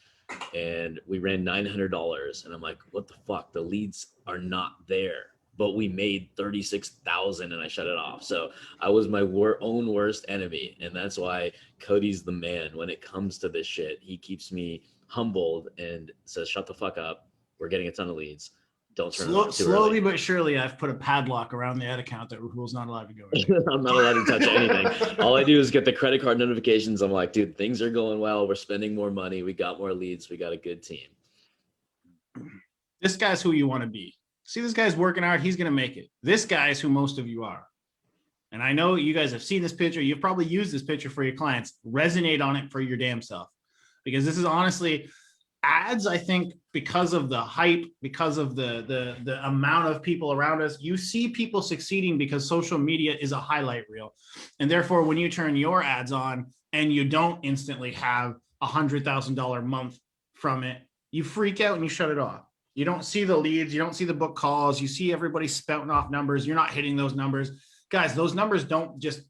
and we ran $900. And I'm like, what the fuck? The leads are not there. But we made 36,000 and I shut it off. So I was my own worst enemy. And that's why Cody's the man when it comes to this shit. He keeps me humbled and says, shut the fuck up. We're getting a ton of leads. Don't turn it off too slowly early. but surely, I've put a padlock around the ad account that Rahul's not allowed to go into. I'm not allowed to touch anything. All I do is get the credit card notifications. I'm like, dude, things are going well. We're spending more money. We got more leads. We got a good team. This guy's who you want to be. See, this guy's working hard. He's going to make it. This guy is who most of you are. And I know you guys have seen this picture. You've probably used this picture for your clients. Resonate on it for your damn self. Because this is honestly ads, I think, because of the hype, because of the amount of people around us, you see people succeeding because social media is a highlight reel. And therefore, when you turn your ads on and you don't instantly have $100,000 month from it, you freak out and you shut it off. You don't see the leads. You don't see the book calls. You see everybody spouting off numbers. You're not hitting those numbers. Guys, those numbers don't just,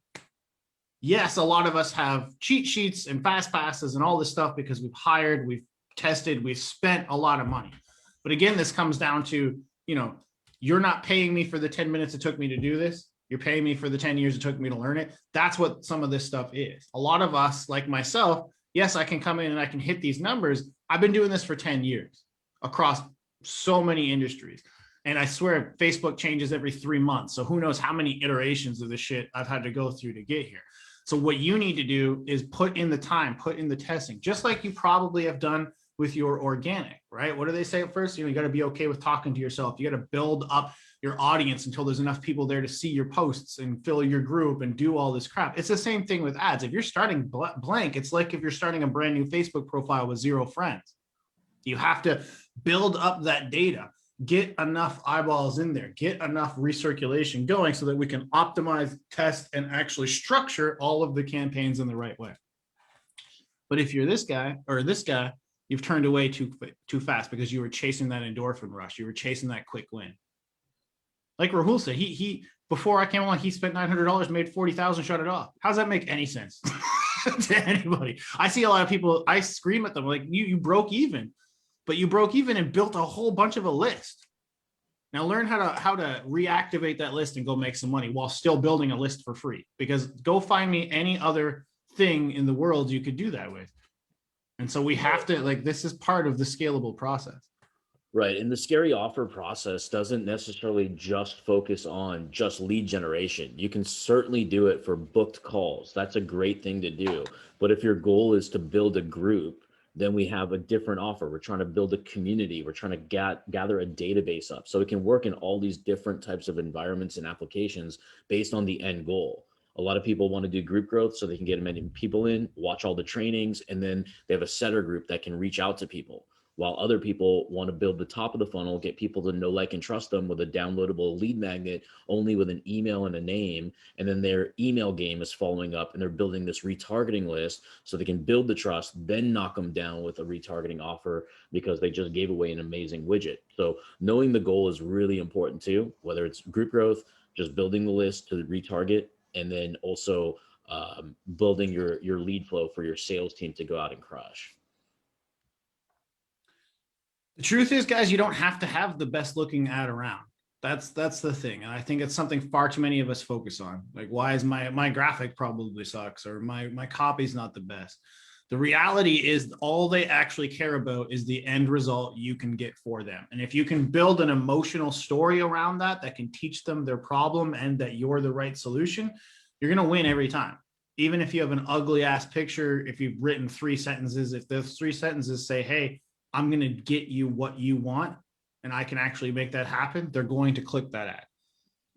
yes, a lot of us have cheat sheets and fast passes and all this stuff because we've hired, we've tested, we've spent a lot of money. But again, this comes down to, you're not paying me for the 10 minutes it took me to do this. You're paying me for the 10 years it took me to learn it. That's what some of this stuff is. A lot of us, like myself, yes, I can come in and I can hit these numbers. I've been doing this for 10 years across so many industries. And I swear Facebook changes every 3 months. So who knows how many iterations of the shit I've had to go through to get here. So what you need to do is put in the time, put in the testing, just like you probably have done with your organic, right? What do they say at first? You got to be okay with talking to yourself. You got to build up your audience until there's enough people there to see your posts and fill your group and do all this crap. It's the same thing with ads. If you're starting blank, it's like if you're starting a brand new Facebook profile with 0 friends. You have to build up that data, get enough eyeballs in there, get enough recirculation going so that we can optimize, test, and actually structure all of the campaigns in the right way. But if you're this guy or this guy, you've turned away too fast because you were chasing that endorphin rush. You were chasing that quick win. Like Rahul said, he before I came along, he spent $900, made 40,000, shut it off. How does that make any sense to anybody? I see a lot of people, I scream at them like, you broke even, but you broke even and built a whole bunch of a list. Now learn how to reactivate that list and go make some money while still building a list for free, because go find me any other thing in the world you could do that with. And so we have to, this is part of the scalable process. Right. And the scary offer process doesn't necessarily just focus on just lead generation. You can certainly do it for booked calls. That's a great thing to do. But if your goal is to build a group, then we have a different offer. We're trying to build a community. We're trying to gather a database up so it can work in all these different types of environments and applications based on the end goal. A lot of people want to do group growth so they can get many people in, watch all the trainings, and then they have a setter group that can reach out to people. While other people want to build the top of the funnel, get people to know, like, and trust them with a downloadable lead magnet only with an email and a name. And then their email game is following up and they're building this retargeting list so they can build the trust, then knock them down with a retargeting offer because they just gave away an amazing widget. So knowing the goal is really important too, whether it's group growth, just building the list to retarget, and then also building your lead flow for your sales team to go out and crush. The truth is, guys, you don't have to have the best looking ad around. That's the thing. And I think it's something far too many of us focus on. Like, why is my graphic probably sucks, or my copy's not the best? The reality is all they actually care about is the end result you can get for them. And if you can build an emotional story around that can teach them their problem and that you're the right solution, you're going to win every time. Even if you have an ugly ass picture, if you've written 3 sentences, if those 3 sentences say, hey, I'm going to get you what you want, and I can actually make that happen, they're going to click that ad.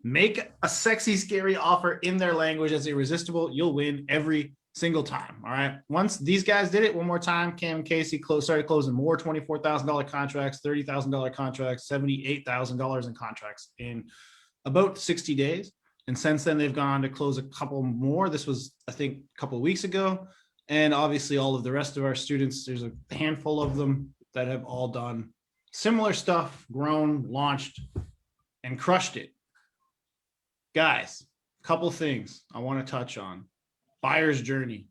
Make a sexy, scary offer in their language that's irresistible. You'll win every single time. All right. Once these guys did it one more time, Cam and Casey started closing more $24,000 contracts, $30,000 contracts, $78,000 in contracts in about 60 days. And since then, they've gone on to close a couple more. This was, I think, a couple of weeks ago. And obviously, all of the rest of our students, there's a handful of them that have all done similar stuff, grown, launched, and crushed it. Guys, a couple things I want to touch on. Buyer's journey.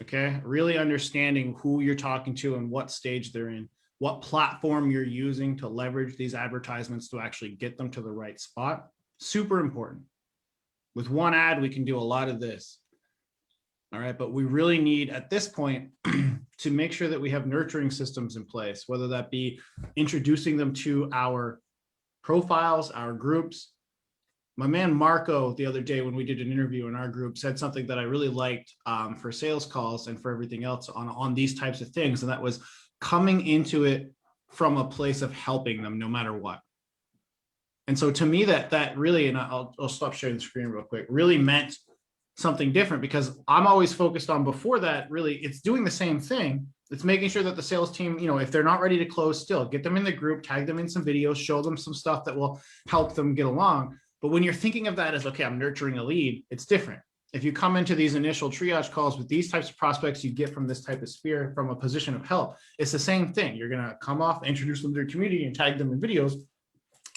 Okay. Really understanding who you're talking to and what stage they're in, what platform you're using to leverage these advertisements to actually get them to the right spot. Super important. With one ad, we can do a lot of this. All right. But we really need at this point to make sure that we have nurturing systems in place, whether that be introducing them to our profiles, our groups. My man Marco, the other day when we did an interview in our group, said something that I really liked for sales calls and for everything else on these types of things. And that was coming into it from a place of helping them no matter what. And so to me, that really, and I'll stop sharing the screen real quick, really meant something different, because I'm always focused on before that, really, it's doing the same thing. It's making sure that the sales team, if they're not ready to close still, get them in the group, tag them in some videos, show them some stuff that will help them get along. But when you're thinking of that as, okay, I'm nurturing a lead, it's different. If you come into these initial triage calls with these types of prospects you get from this type of sphere from a position of help, it's the same thing. You're going to come off, introduce them to their community and tag them in videos.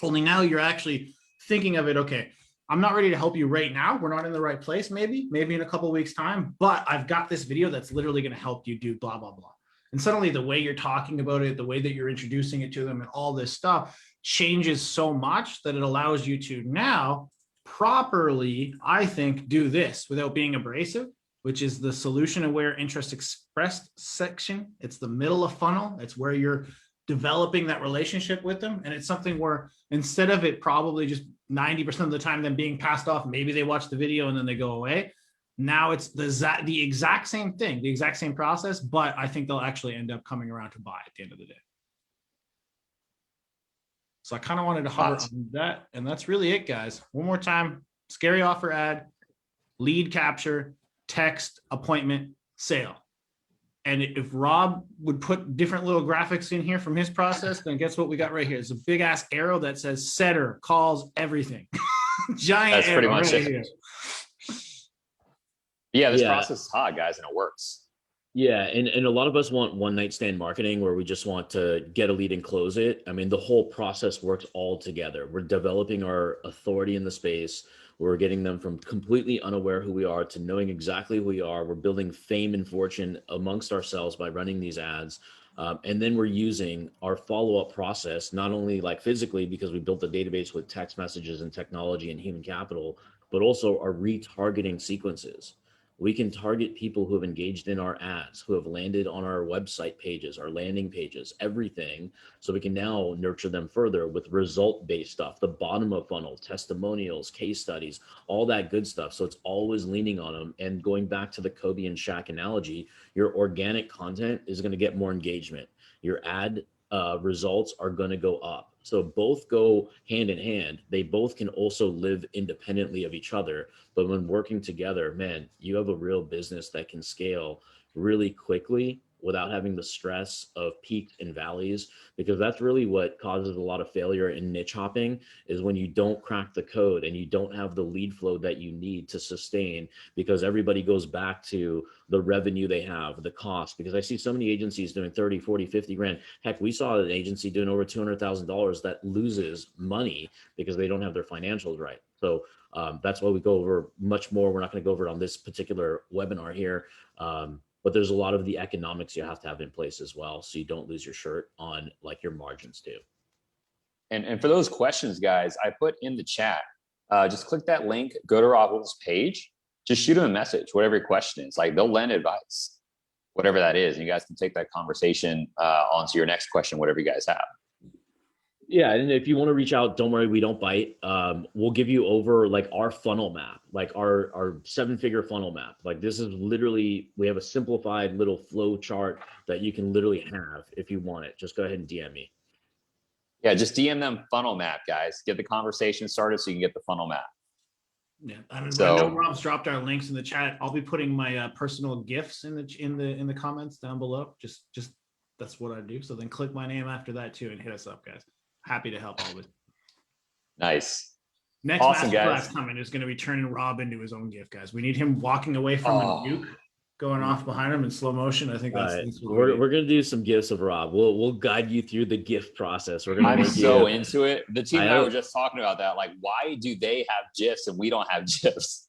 Only now you're actually thinking of it, okay, I'm not ready to help you right now. We're not in the right place, maybe in a couple of weeks time, but I've got this video that's literally going to help you do blah, blah, blah. And suddenly the way you're talking about it, the way that you're introducing it to them and all this stuff changes so much that it allows you to now properly, I think, do this without being abrasive, which is the solution aware interest expressed section. It's the middle of funnel. It's where you're developing that relationship with them. And it's something where instead of it probably just 90% of the time them being passed off, maybe they watch the video and then they go away. Now it's the exact same thing, the exact same process, but I think they'll actually end up coming around to buy at the end of the day. So I kind of wanted to hover on that. And that's really it, guys. One more time, scary offer ad, lead capture, text, appointment, sale. And if Rob would put different little graphics in here from his process, then guess what we got right here? It's a big ass arrow that says setter, calls, everything. Giant That's pretty much right it. here. Yeah, this process is hot, guys, and it works. Yeah, and a lot of us want one night stand marketing where we just want to get a lead and close it. I mean, the whole process works all together. We're developing our authority in the space. We're getting them from completely unaware who we are to knowing exactly who we are. We're building fame and fortune amongst ourselves by running these ads. And then we're using our follow-up process, not only like physically, because we built the database with text messages and technology and human capital, but also our retargeting sequences. We can target people who have engaged in our ads, who have landed on our website pages, our landing pages, everything. So we can now nurture them further with result-based stuff, the bottom of funnel, testimonials, case studies, all that good stuff. So it's always leaning on them. And going back to the Kobe and Shaq analogy, your organic content is going to get more engagement. Your ad results are going to go up. So both go hand in hand. They both can also live independently of each other. But when working together, man, you have a real business that can scale really quickly without having the stress of peaks and valleys, because that's really what causes a lot of failure in niche hopping, is when you don't crack the code and you don't have the lead flow that you need to sustain, because everybody goes back to the revenue they have, the cost. Because I see so many agencies doing 30, 40, 50 grand. Heck, we saw an agency doing over $200,000 that loses money because they don't have their financials right. So that's why we go over much more. We're not going to go over it on this particular webinar here. But there's a lot of the economics you have to have in place as well, so you don't lose your shirt on like your margins too. And for those questions, guys, I put in the chat, just click that link, go to Rahul's page, just shoot him a message, whatever your question is. Like, they'll lend advice, whatever that is. And you guys can take that conversation onto your next question, whatever you guys have. Yeah, and if you want to reach out, don't worry, we don't bite. We'll give you over like our funnel map, like our 7-figure funnel map. Like, this is literally, we have a simplified little flow chart that you can literally have if you want it. Just go ahead and DM me. Yeah, just DM them funnel map, guys. Get the conversation started so you can get the funnel map. Yeah, I know Rob's dropped our links in the chat. I'll be putting my personal gifts in the comments down below. Just that's what I do. So then click my name after that too and hit us up, guys. Happy to help always. Nice. Next awesome, masterclass coming is going to be turning Rob into his own gift, guys. We need him walking away from a nuke, going off behind him in slow motion. I think that's we're going to do some gifts of Rob. We'll guide you through the gift process. I'm so into it. The team and I were just talking about that. Like, why do they have GIFs and we don't have GIFs?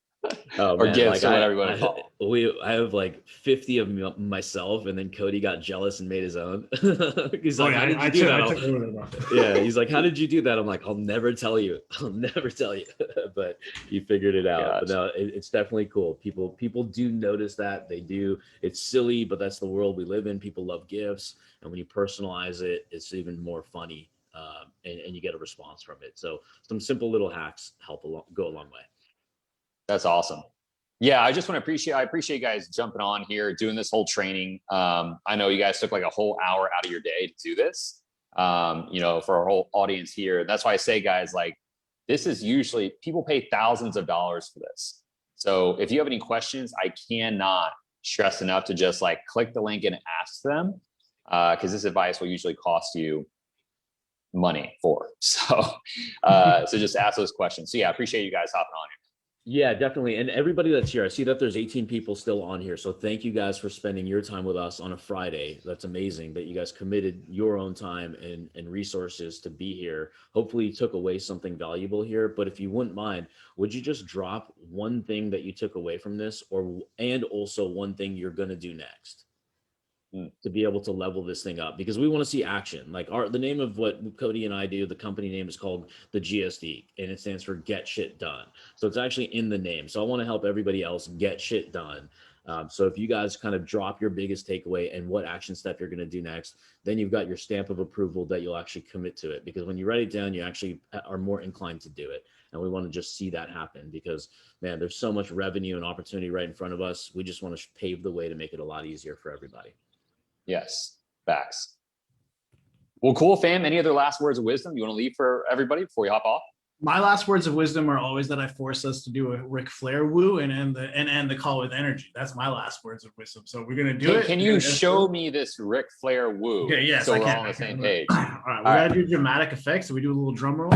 Oh, or man, gifts like or whatever you want to call them. I have like 50 of myself, and then Cody got jealous and made his own. He's Oh like, yeah, how did you I do took, that? I took a little bit about that. Yeah, he's like, how did you do that? I'm like, I'll never tell you. I'll never tell you. But he figured it out. But Gotcha. no, it's definitely cool. People do notice that. They do. It's silly, but that's the world we live in. People love gifts, and when you personalize it, it's even more funny, and you get a response from it. So some simple little hacks go a long way. That's awesome. Yeah, I just want to I appreciate you guys jumping on here, doing this whole training. I know you guys took like a whole hour out of your day to do this, for our whole audience here. That's why I say, guys, like, this is usually, people pay thousands of dollars for this. So if you have any questions, I cannot stress enough to just like click the link and ask them, because this advice will usually cost you money for. So just ask those questions. So yeah, I appreciate you guys hopping on here. Yeah, definitely. And everybody that's here, I see that there's 18 people still on here. So thank you guys for spending your time with us on a Friday. That's amazing that you guys committed your own time and resources to be here. Hopefully you took away something valuable here. But if you wouldn't mind, would you just drop one thing that you took away from this, and also one thing you're going to do next to be able to level this thing up? Because we want to see action. Like the name of what Cody and I do, the company name is called the GSD, and it stands for Get Shit Done. So it's actually in the name. So I want to help everybody else get shit done. So if you guys kind of drop your biggest takeaway and what action step you're going to do next, then you've got your stamp of approval that you'll actually commit to it. Because when you write it down, you actually are more inclined to do it. And we want to just see that happen because, man, there's so much revenue and opportunity right in front of us. We just want to pave the way to make it a lot easier for everybody. Yes, facts. Well, cool, fam. Any other last words of wisdom you want to leave for everybody before we hop off? My last words of wisdom are always that I force us to do a Ric Flair woo and end the call with energy. That's my last words of wisdom. So we're gonna do it. Can you show me this Ric Flair woo? Okay, yes, so I we're can. all on the same page. All right, we gotta do dramatic effects. So we do a little drum roll.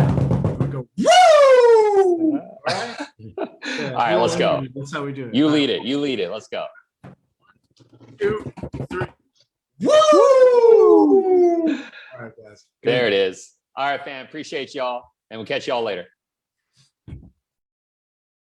We go woo. All right. All right, let's go. That's how we do it. You lead it. You lead it. Let's go. 2, 3. Woo! All right, guys. There it is. All right, fam. Appreciate y'all, and we'll catch y'all later.